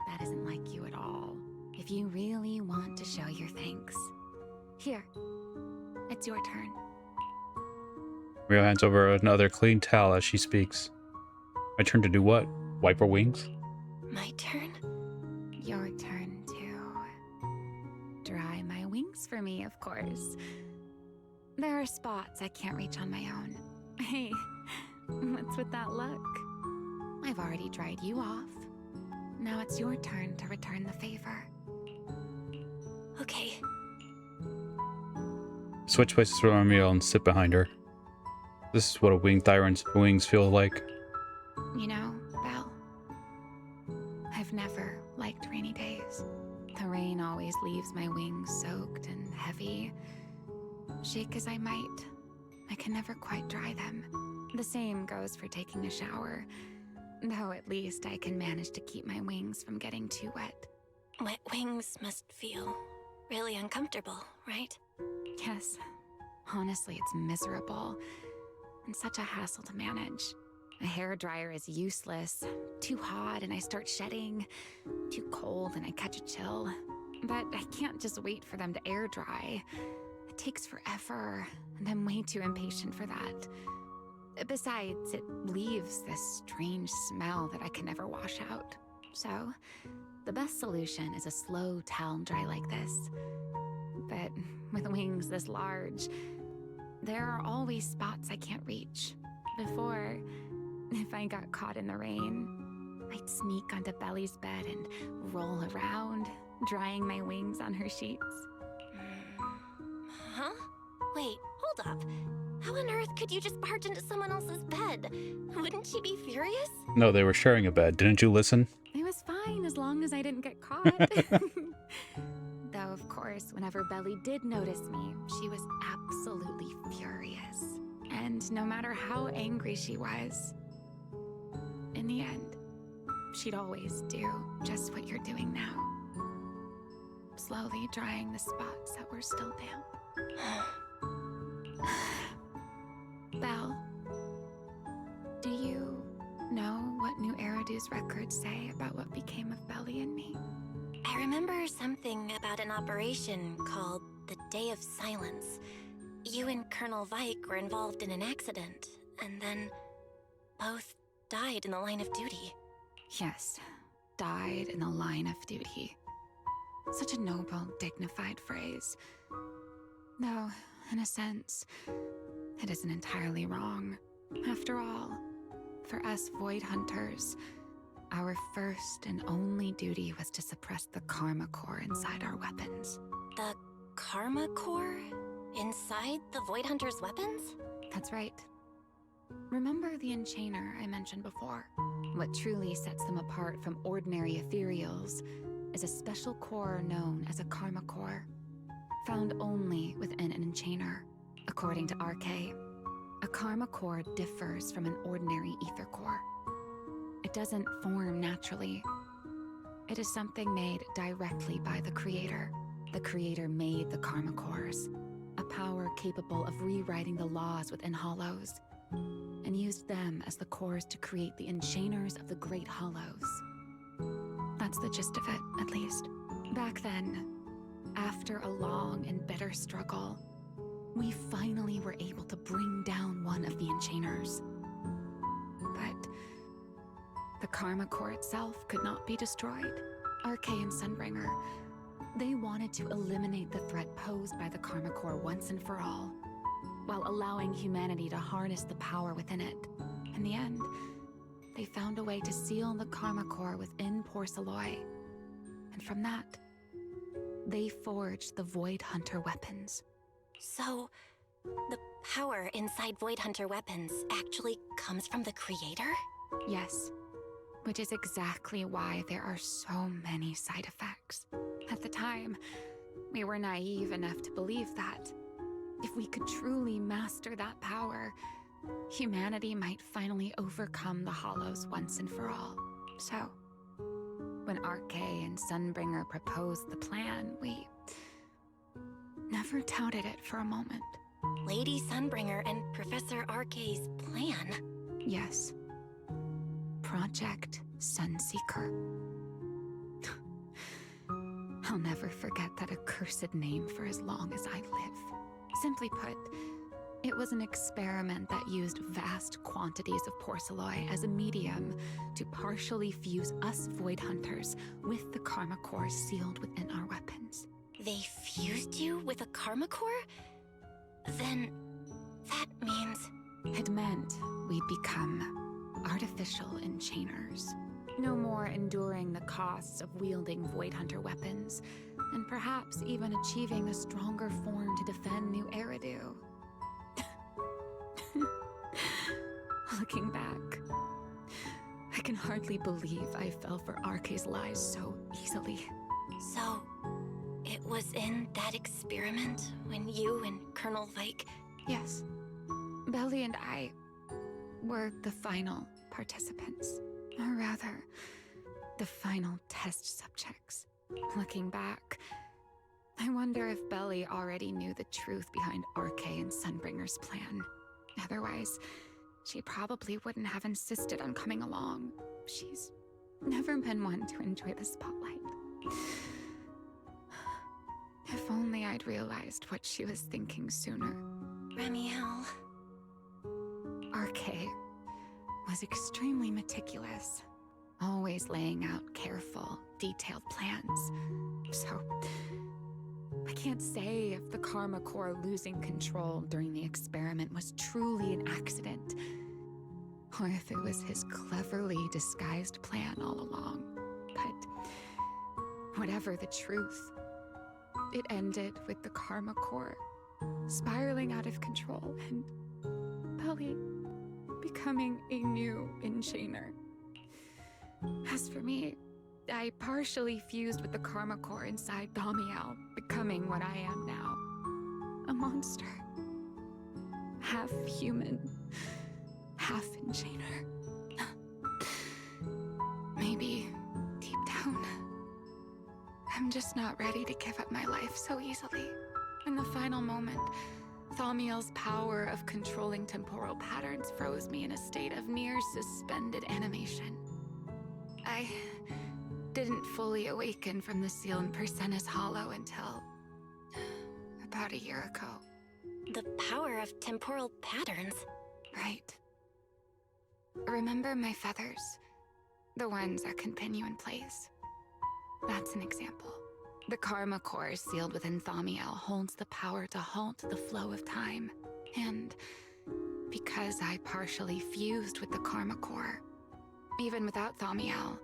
That isn't like you at all. If you really want to show your thanks. Here, it's your turn. Remiel hands over another clean towel as she speaks. My turn to do what? Wipe her wings? My turn? Your turn to dry my wings for me, of course. There are spots I can't reach on my own. Hey, what's with that look? I've already dried you off. Now it's your turn to return the favor. Okay. Switch places with Remiel and sit behind her. This is what a winged tyrant's wings feel like. You know, Belle, I've never liked rainy days. The rain always leaves my wings soaked and heavy. Shake as I might, I can never quite dry them. The same goes for taking a shower, though at least I can manage to keep my wings from getting too wet. Wet wings must feel really uncomfortable, right? Yes, honestly, it's miserable and such a hassle to manage. A hairdryer is useless. Too hot and I start shedding. Too cold and I catch a chill. But I can't just wait for them to air dry. It takes forever, and I'm way too impatient for that. Besides, it leaves this strange smell that I can never wash out. So, the best solution is a slow towel dry like this. But with wings this large, there are always spots I can't reach. Before, if I got caught in the rain, I'd sneak onto Belly's bed and roll around, drying my wings on her sheets. Huh? Wait, hold up. How on earth could you just barge into someone else's bed? Wouldn't she be furious? No, they were sharing a bed. Didn't you listen? It was fine as long as I didn't get caught. Though, of course, whenever Belly did notice me, she was absolutely furious. And no matter how angry she was, in the end, she'd always do just what you're doing now. Slowly drying the spots that were still damp. Belle, do you know what New Eridu's records say about what became of Belly and me? I remember something about an operation called the Day of Silence. You and Colonel Vike were involved in an accident, and then both died in the line of duty. Yes, died in the line of duty. Such a noble, dignified phrase. Though, in a sense, it isn't entirely wrong. After all, for us Void Hunters, our first and only duty was to suppress the Karma Core inside our weapons. The Karma Core? Inside the Void Hunter's weapons? That's right. Remember the Enchainer I mentioned before? What truly sets them apart from ordinary ethereals is a special core known as a Karma Core, found only within an Enchainer. According to RK, a Karma Core differs from an ordinary Ether Core. It doesn't form naturally. It is something made directly by the Creator, the Creator made the Karma Cores, a power capable of rewriting the laws within Hollows, and used them as the cores to create the Enchainers of the Great Hollows. That's the gist of it, at least. Back then, after a long and bitter struggle, we finally were able to bring down one of the Enchainers. But the Karma Core itself could not be destroyed. RK and Sunbringer, they wanted to eliminate the threat posed by the Karma Core once and for all, while allowing humanity to harness the power within it. In the end, they found a way to seal the Karma Core within Porceloy. And from that, they forged the Void Hunter weapons. So, the power inside Void Hunter weapons actually comes from the Creator? Yes, which is exactly why there are so many side effects. At the time, we were naive enough to believe that if we could truly master that power, humanity might finally overcome the Hollows once and for all. So, when RK and Sunbringer proposed the plan, we never doubted it for a moment. Lady Sunbringer and Professor RK's plan? Yes. Project Sunseeker. I'll never forget that accursed name for as long as I live. Simply put, it was an experiment that used vast quantities of porceloy as a medium to partially fuse us Void Hunters with the Karma Core sealed within our weapons. They fused you with a Karma Core? Then that means... It meant we'd become artificial enchainers. No more enduring the costs of wielding Void Hunter weapons, and perhaps even achieving a stronger form to defend New Eridu. Looking back, I can hardly believe I fell for RK's lies so easily. So, it was in that experiment when you and Colonel Vike... Yes. Belly and I were the final participants. Or rather, the final test subjects. Looking back, I wonder if Belly already knew the truth behind RK and Sunbringer's plan. Otherwise, she probably wouldn't have insisted on coming along. She's never been one to enjoy the spotlight. If only I'd realized what she was thinking sooner. Ramiel... RK was extremely meticulous, always laying out careful, detailed plans. So, I can't say if the Karma Core losing control during the experiment was truly an accident, or if it was his cleverly disguised plan all along. But whatever the truth, it ended with the Karma Core spiraling out of control and Belly becoming a new Enchainer. As for me, I partially fused with the Karma Core inside Thaumiel, becoming what I am now. A monster. Half human, half Enchainer. Maybe, deep down, I'm just not ready to give up my life so easily. In the final moment, Thaumiel's power of controlling temporal patterns froze me in a state of near suspended animation. I didn't fully awaken from the seal in Persena's Hollow until about a year ago. The power of temporal patterns? Right. Remember my feathers? The ones that can pin you in place? That's an example. The Karma Core sealed within Thaumiel holds the power to halt the flow of time. And because I partially fused with the Karma Core, even without Thaumiel,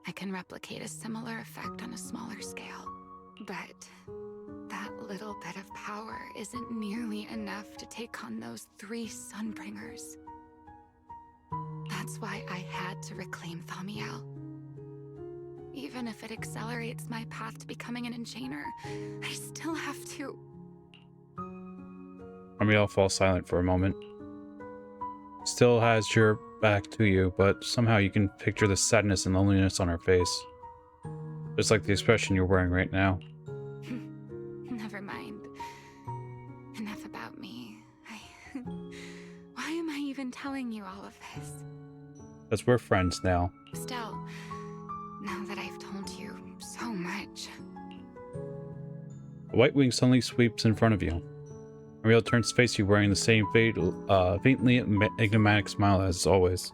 I can replicate a similar effect on a smaller scale. But that little bit of power isn't nearly enough to take on those 3 Sunbringers. That's why I had to reclaim Thaumiel. Even if it accelerates my path to becoming an Enchainer, I still have to... Ramiel falls silent for a moment. Still has your back to you, but somehow you can picture the sadness and loneliness on her face. Just like the expression you're wearing right now. never mind. Enough about me. Why am I even telling you all of this? Because we're friends now. Still, now that I've told you so much. A white wing suddenly sweeps in front of you. Ariel turns to face you wearing the same faintly enigmatic smile as always.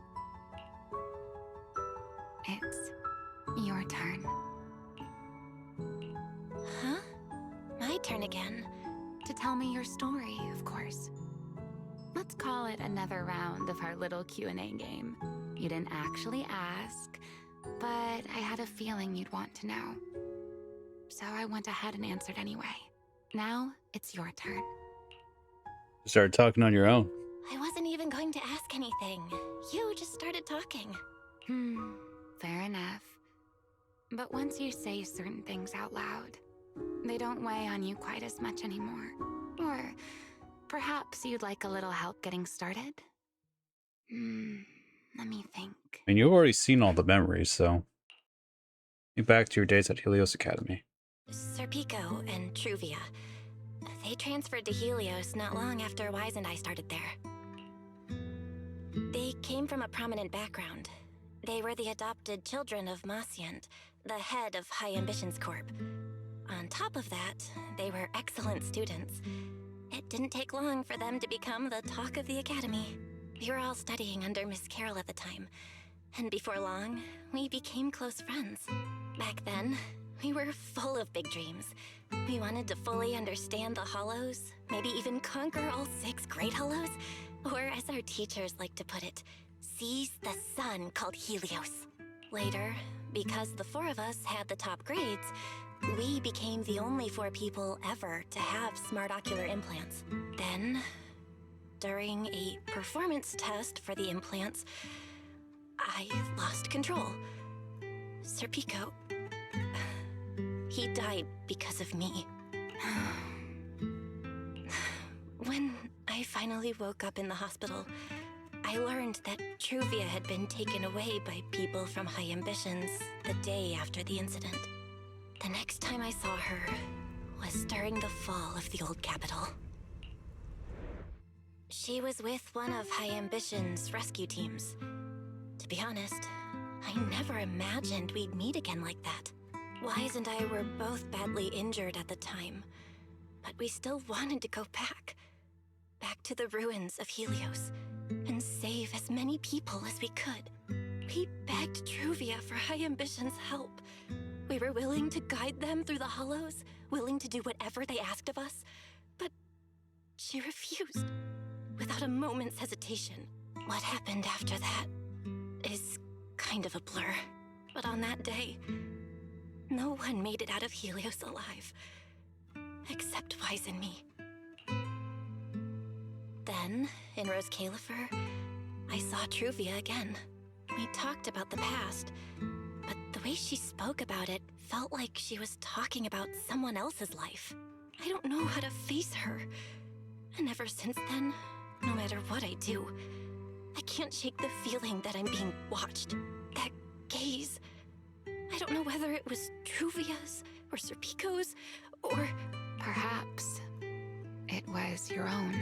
It's your turn. Huh? My turn again. To tell me your story, of course. Let's call it another round of our little Q&A game. You didn't actually ask, but I had a feeling you'd want to know. So I went ahead and answered anyway. Now, it's your turn. You started talking on your own. I wasn't even going to ask anything. You just started talking. Fair enough. But once you say certain things out loud, they don't weigh on you quite as much anymore. Or perhaps you'd like a little help getting started? Let me think. And you've already seen all the memories, so... Get back to your days at Helios Academy. Serpico and Truvia. They transferred to Helios not long after Wise and I started there. They came from a prominent background. They were the adopted children of Masyant, the head of High Ambitions Corp. On top of that, they were excellent students. It didn't take long for them to become the talk of the academy. We were all studying under Miss Carroll at the time, and before long, we became close friends. Back then, we were full of big dreams. We wanted to fully understand the Hollows, maybe even conquer all 6 Great Hollows, or as our teachers like to put it, seize the sun called Helios. Later, because the 4 of us had the top grades, we became the only 4 people ever to have smart ocular implants. Then, during a performance test for the implants, I lost control. Serpico, he died because of me. When I finally woke up in the hospital, I learned that Truvia had been taken away by people from High Ambitions the day after the incident. The next time I saw her was during the fall of the old capital. She was with one of High Ambition's rescue teams. To be honest, I never imagined we'd meet again like that. Wise and I were both badly injured at the time, but we still wanted to go back to the ruins of Helios, and save as many people as we could. We begged Truvia for High Ambition's help. We were willing to guide them through the Hollows, willing to do whatever they asked of us, but she refused, without a moment's hesitation. What happened after that is kind of a blur, but on that day, no one made it out of Helios alive, except Wise and me. Then, in Rose Califer, I saw Truvia again. We talked about the past, but the way she spoke about it felt like she was talking about someone else's life. I don't know how to face her. And ever since then, no matter what I do, I can't shake the feeling that I'm being watched. That gaze. I don't know whether it was Truvia's or Serpico's or... Perhaps it was your own.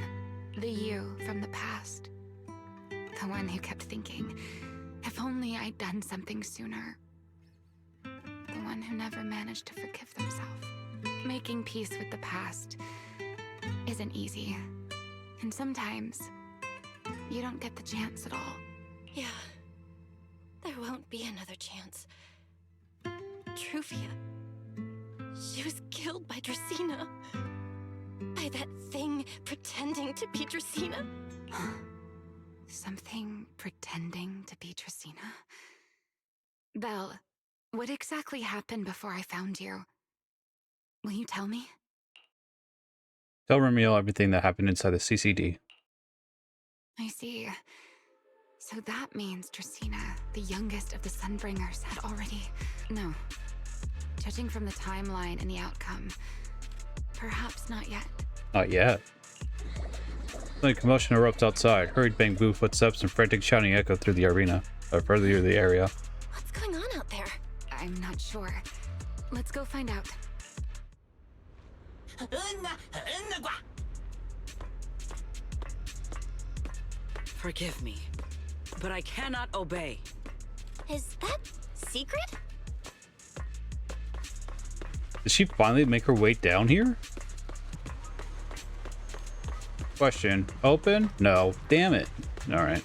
The you from the past. The one who kept thinking, if only I'd done something sooner. The one who never managed to forgive themselves. Making peace with the past isn't easy. And sometimes, you don't get the chance at all. Yeah, there won't be another chance. Truvia, she was killed by Dracena. By that thing pretending to be Dracena. Something pretending to be Dracena? Belle, what exactly happened before I found you? Will you tell me? Tell Remiel everything that happened inside the CCD. I see. So that means Dracena, the youngest of the Sunbringers, had already... No. Judging from the timeline and the outcome, perhaps not yet. Not yet. Suddenly commotion erupts outside. Hurried bang boom footsteps and frantic shouting echo through the arena, or further through the area. What's going on out there? I'm not sure. Let's go find out. Forgive me, but I cannot obey. Is that secret? Did she finally make her way down here? Question. Open? No. Damn it. Alright.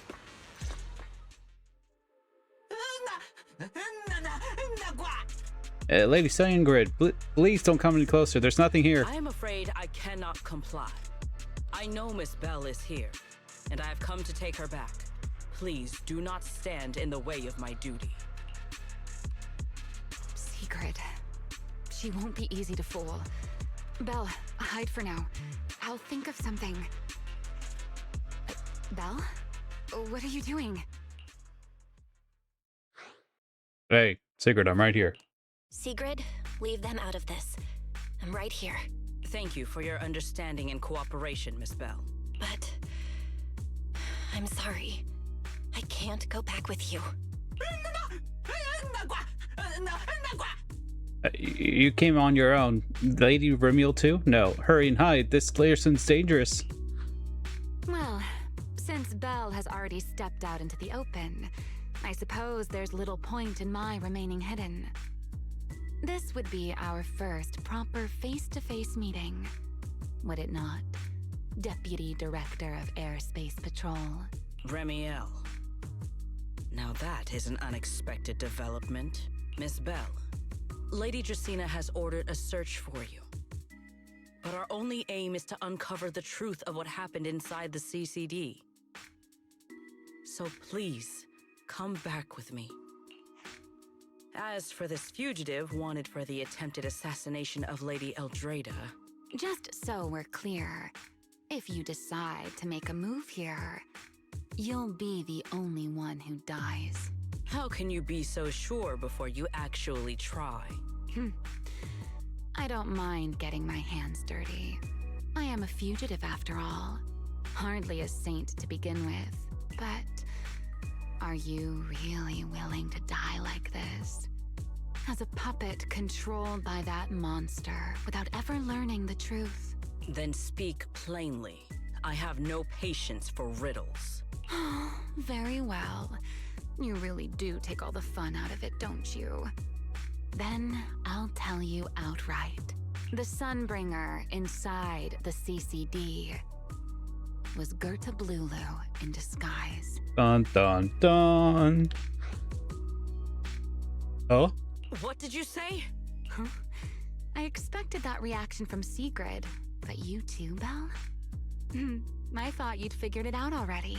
Lady Sunbringers, please don't come any closer. There's nothing here. I am afraid I cannot comply. I know Miss Bell is here, and I have come to take her back. Please do not stand in the way of my duty. Secret. She won't be easy to fool. Belle, hide for now. I'll think of something. Belle? What are you doing? Hey, Sigrid, I'm right here. Sigrid, leave them out of this. I'm right here. Thank you for your understanding and cooperation, Miss Bell. But I'm sorry. I can't go back with you. You came on your own. Lady Remiel too? No. Hurry and hide. This Glayerson's dangerous. Well, since Belle has already stepped out into the open, I suppose there's little point in my remaining hidden. This would be our first proper face-to-face meeting, would it not? Deputy Director of Airspace Patrol. Remiel. Now that is an unexpected development. Miss Bell, Lady Dracena has ordered a search for you. But our only aim is to uncover the truth of what happened inside the CCD. So please, come back with me. As for this fugitive wanted for the attempted assassination of Lady Eldrada... Just so we're clear, if you decide to make a move here, you'll be the only one who dies. How can you be so sure before you actually try? I don't mind getting my hands dirty. I am a fugitive after all. Hardly a saint to begin with, but are you really willing to die like this? As a puppet controlled by that monster without ever learning the truth? Then speak plainly. I have no patience for riddles. Very well. You really do take all the fun out of it, don't you? Then I'll tell you outright. The Sunbringer inside the CCD was Gerta Blulu in disguise. Dun dun dun. Oh? What did you say? Huh? I expected that reaction from Sigrid, but you too, Belle? I thought you'd figured it out already.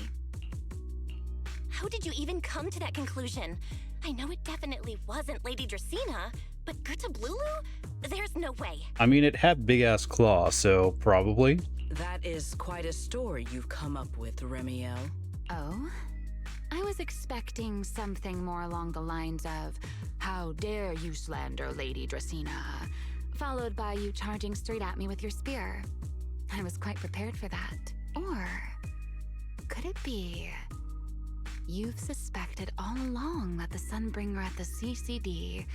How did you even come to that conclusion? I know it definitely wasn't Lady Dracena, but Gerta Blulu? There's no way. I mean, it had big-ass claws, so probably. That is quite a story you've come up with, Remiel. Oh? I was expecting something more along the lines of, how dare you slander Lady Dracena, followed by you charging straight at me with your spear. I was quite prepared for that. Or could it be you've suspected all along that the Sunbringer at the CCD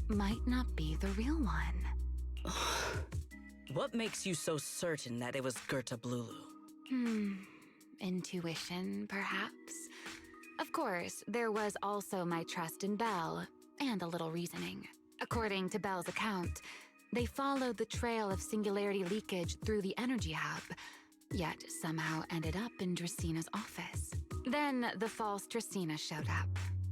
might not be the real one? What makes you so certain that it was Gerta Blulu? Intuition, perhaps? Of course, there was also my trust in Belle, and a little reasoning. According to Belle's account, they followed the trail of singularity leakage through the energy hub, yet somehow ended up in Dracena's office. Then the false Dracena showed up,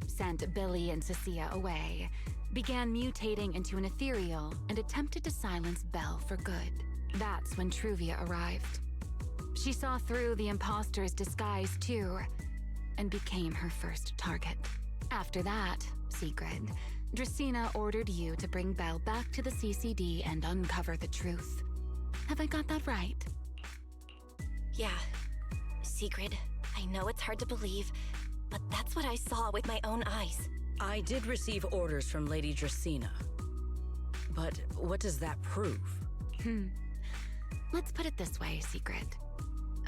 sent Billy and Cecilia away, began mutating into an ethereal, and attempted to silence Belle for good. That's when Truvia arrived. She saw through the imposter's disguise too, and became her first target. After that, Sigrid, Dracena ordered you to bring Belle back to the CCD and uncover the truth. Have I got that right? Yeah. Sigrid, I know it's hard to believe, but that's what I saw with my own eyes. I did receive orders from Lady Dracena. But what does that prove? Let's put it this way, Sigrid.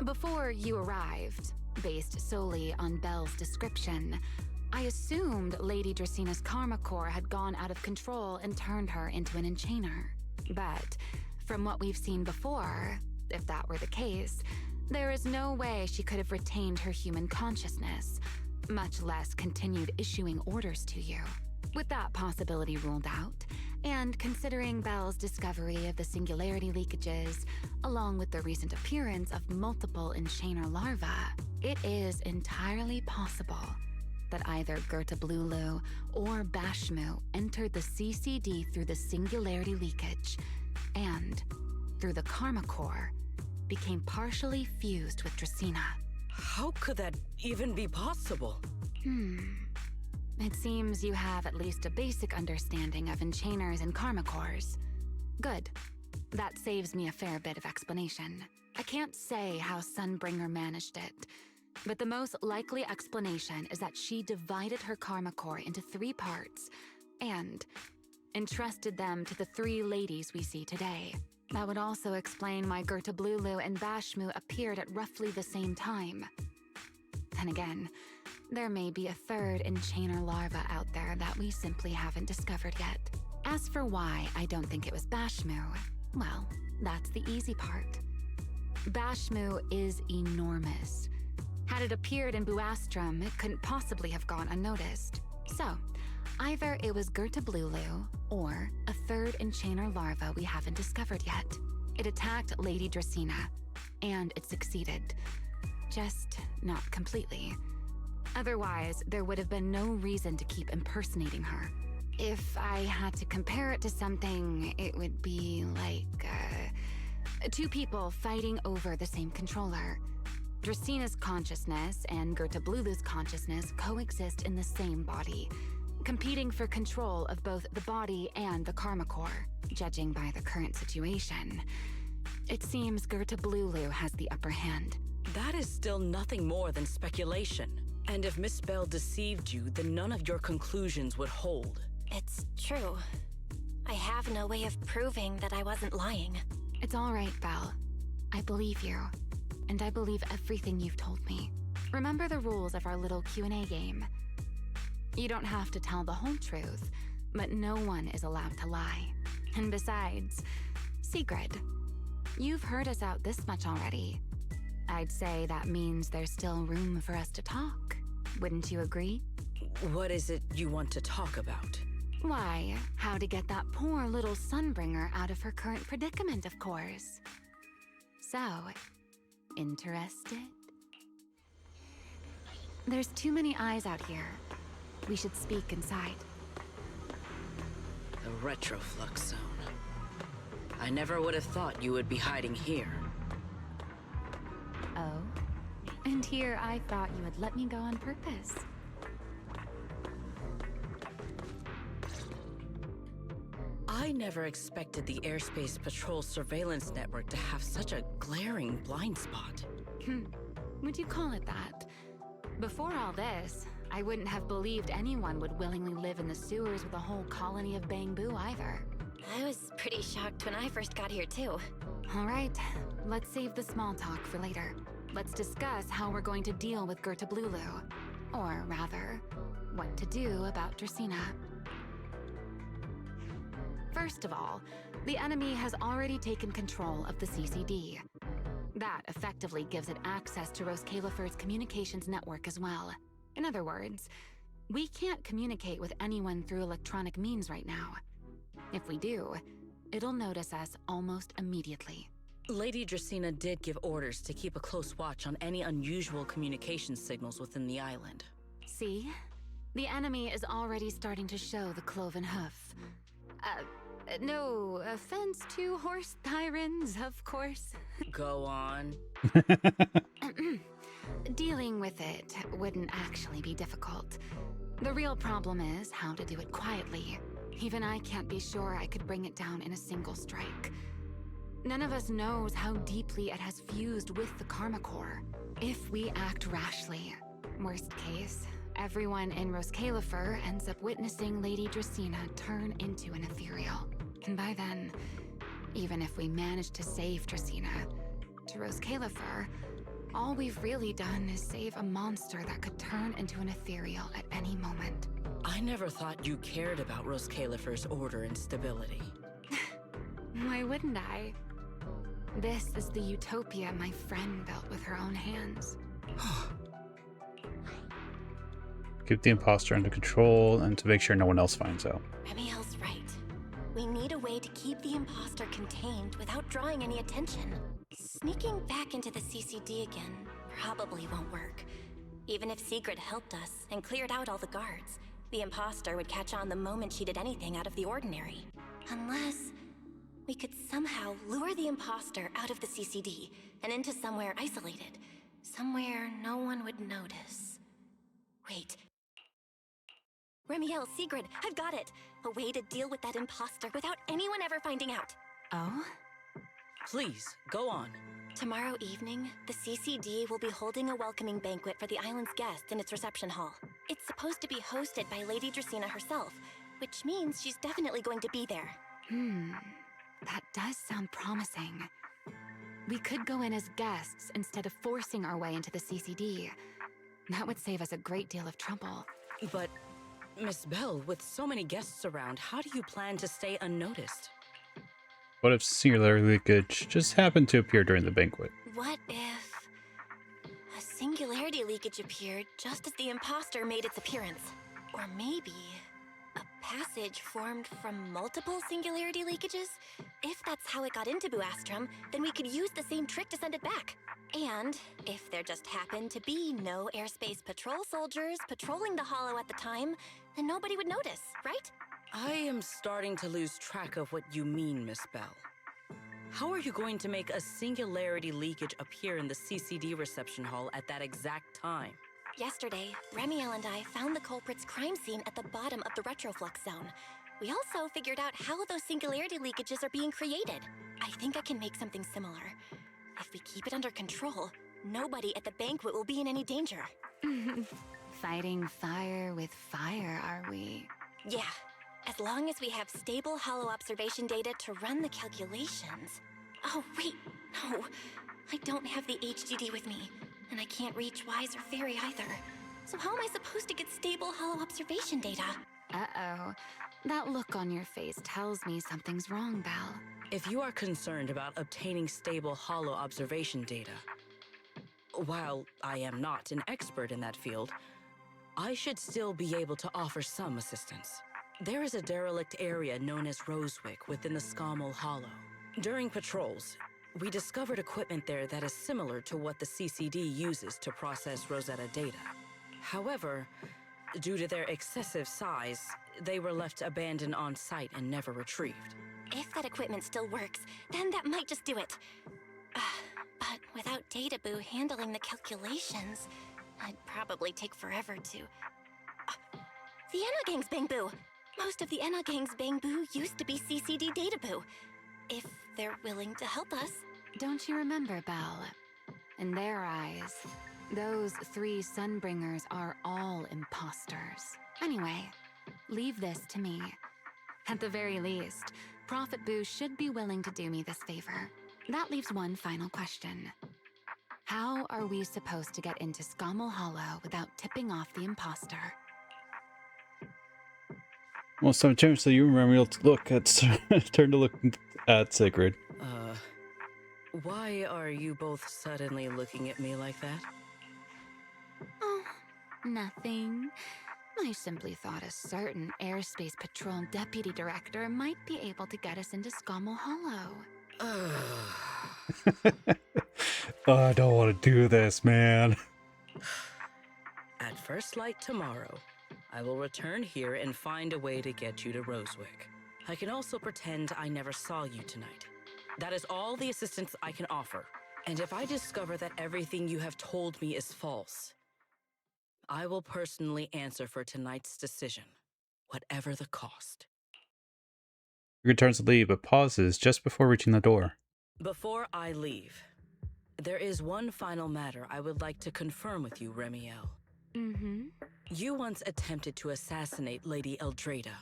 Before you arrived, based solely on Belle's description, I assumed Lady Dracena's karma core had gone out of control and turned her into an enchainer. But From what we've seen before, if that were the case, there is no way she could have retained her human consciousness, much less continued issuing orders to you. With that possibility ruled out, and considering Bell's discovery of the singularity leakages, along with the recent appearance of multiple Enchainer larvae, it is entirely possible that either Gerta Blulu or Bashmu entered the CCD through the singularity leakage, and, through the Karma Core, became partially fused with Dracaena. How could that even be possible? It seems you have at least a basic understanding of Enchainers and Karma Cores. Good. That saves me a fair bit of explanation. I can't say how Sunbringer managed it, but the most likely explanation is that she divided her Karma Core into 3 parts and entrusted them to the 3 ladies we see today. That would also explain why Gerta Blulu and Bashmu appeared at roughly the same time. Then again, there may be a 3rd Enchainer larva out there that we simply haven't discovered yet. As for why I don't think it was Bashmu, well, that's the easy part. Bashmu is enormous. Had it appeared in Buastrum, it couldn't possibly have gone unnoticed. So, either it was Gerta Blulu, or a 3rd Enchainer larva we haven't discovered yet. It attacked Lady Dracaena, and it succeeded. Just not completely. Otherwise, there would have been no reason to keep impersonating her. If I had to compare it to something, it would be like, 2 people fighting over the same controller. Dracena's consciousness and Gerta Blulu's consciousness coexist in the same body, competing for control of both the body and the Karma Core. Judging by the current situation, it seems Gerta Blulu has the upper hand. That is still nothing more than speculation. And if Miss Bell deceived you, then none of your conclusions would hold. It's true. I have no way of proving that I wasn't lying. It's all right, Belle. I believe you. And I believe everything you've told me. Remember the rules of our little Q&A game. You don't have to tell the whole truth, but no one is allowed to lie. And besides, Sigrid, you've heard us out this much already. I'd say that means there's still room for us to talk. Wouldn't you agree? What is it you want to talk about? Why, how to get that poor little Sunbringer out of her current predicament, of course. So, interested? There's too many eyes out here. We should speak inside. The retroflux zone. I never would have thought you would be hiding here. Oh? And here I thought you would let me go on purpose. I never expected the Airspace Patrol surveillance network to have such a glaring blind spot. Would you call it that? Before all this, I wouldn't have believed anyone would willingly live in the sewers with a whole colony of Bangbu either. I was pretty shocked when I first got here too. All right, let's save the small talk for later. Let's discuss how we're going to deal with Gerta Blulu. Or rather, what to do about Dracaena. First of all, the enemy has already taken control of the CCD. That effectively gives it access to Roskalifer's communications network as well. In other words, we can't communicate with anyone through electronic means right now. If we do, it'll notice us almost immediately. Lady Dracaena did give orders to keep a close watch on any unusual communication signals within the island. See? The enemy is already starting to show the cloven hoof. No offense to horse tyrants, of course. Go on. Dealing with it wouldn't actually be difficult. The real problem is how to do it quietly. Even I can't be sure I could bring it down in a single strike. None of us knows how deeply it has fused with the Karma Core. If we act rashly, worst case, everyone in Roskalifer ends up witnessing Lady Dracaena turn into an ethereal. And by then, even if we manage to save Dracaena, to Roskalifer, all we've really done is save a monster that could turn into an ethereal at any moment. I never thought you cared about Roskalifer's order and stability. Why wouldn't I? This is the utopia my friend built with her own hands. Keep the imposter under control and to make sure no one else finds out. Remiel's right. We need a way to keep the imposter contained without drawing any attention. Sneaking back into the CCD again probably won't work. Even if Sigrid helped us and cleared out all the guards, the imposter would catch on the moment she did anything out of the ordinary. Unless we could somehow lure the imposter out of the CCD and into somewhere isolated. Somewhere no one would notice. Wait. Remiel, Sigrid, I've got it! A way to deal with that imposter without anyone ever finding out. Oh? Please, go on. Tomorrow evening, the CCD will be holding a welcoming banquet for the island's guests in its reception hall. It's supposed to be hosted by Lady Dracena herself, which means she's definitely going to be there. That does sound promising. We could go in as guests instead of forcing our way into the CCD. That would save us a great deal of trouble. But, Miss Bell, with so many guests around, how do you plan to stay unnoticed? What if singularity leakage just happened to appear during the banquet? What if a singularity leakage appeared just as the imposter made its appearance? Or maybe a passage formed from multiple singularity leakages? If that's how it got into Buastrum, then we could use the same trick to send it back. And if there just happened to be no airspace patrol soldiers patrolling the hollow at the time, then nobody would notice, right? I am starting to lose track of what you mean, Miss Bell. How are you going to make a singularity leakage appear in the CCD reception hall at that exact time? Yesterday, Remiel and I found the culprit's crime scene at the bottom of the retroflux zone. We also figured out how those singularity leakages are being created. I think I can make something similar. If we keep it under control, nobody at the banquet will be in any danger. Fighting fire with fire, are we? Yeah, as long as we have stable hollow observation data to run the calculations. Oh, wait, no. I don't have the HDD with me, and I can't reach Wise or Fairy either. So how am I supposed to get stable hollow observation data? Uh-oh. That look on your face tells me something's wrong, Belle. If you are concerned about obtaining stable hollow observation data, while I am not an expert in that field, I should still be able to offer some assistance. There is a derelict area known as Rosewick within the Scommel Hollow. During patrols, we discovered equipment there that is similar to what the CCD uses to process Rosetta data. However, due to their excessive size, they were left abandoned on site and never retrieved. If that equipment still works, then that might just do it. But without Databoo handling the calculations, it'd probably take forever to... The Enogang's Bangboo! Most of the Enogang's Bangboo used to be CCD Databoo. If they're willing to help us. Don't you remember, Belle? In their eyes, those 3 Sunbringers are all imposters. Anyway, leave this to me. At the very least, Prophet Boo should be willing to do me this favor. That leaves one final question. How are we supposed to get into Scommel Hollow without tipping off the imposter? Well, simultaneously, you remember to look at turn to look at Sigrid. Why are you both suddenly looking at me like that? Oh, nothing. I simply thought a certain airspace patrol deputy director might be able to get us into Scommel Hollow. Oh, I don't want to do this, man. At first light tomorrow, I will return here and find a way to get you to Rosewick. I can also pretend I never saw you tonight. That is all the assistance I can offer. And if I discover that everything you have told me is false, I will personally answer for tonight's decision, whatever the cost. He returns to leave, but pauses just before reaching the door. Before I leave, there is one final matter I would like to confirm with you, Remiel. You once attempted to assassinate Lady Eldrada.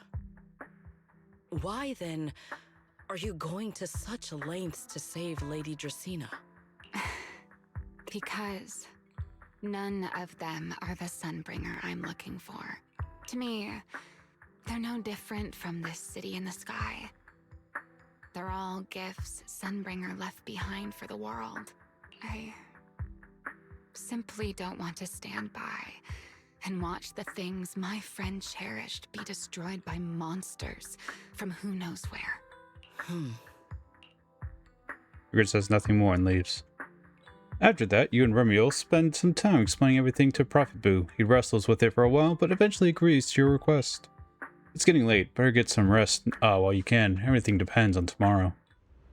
Why, then, are you going to such lengths to save Lady Dracena? Because none of them are the Sunbringer I'm looking for. To me, they're no different from this city in the sky. They're all gifts Sunbringer left behind for the world. I simply don't want to stand by and watch the things my friend cherished be destroyed by monsters from who knows where. Sigurd says nothing more and leaves. After that, you and Remiel spend some time explaining everything to Prophet Boo. He wrestles with it for a while, but eventually agrees to your request. It's getting late. Better get some rest while you can. Everything depends on tomorrow.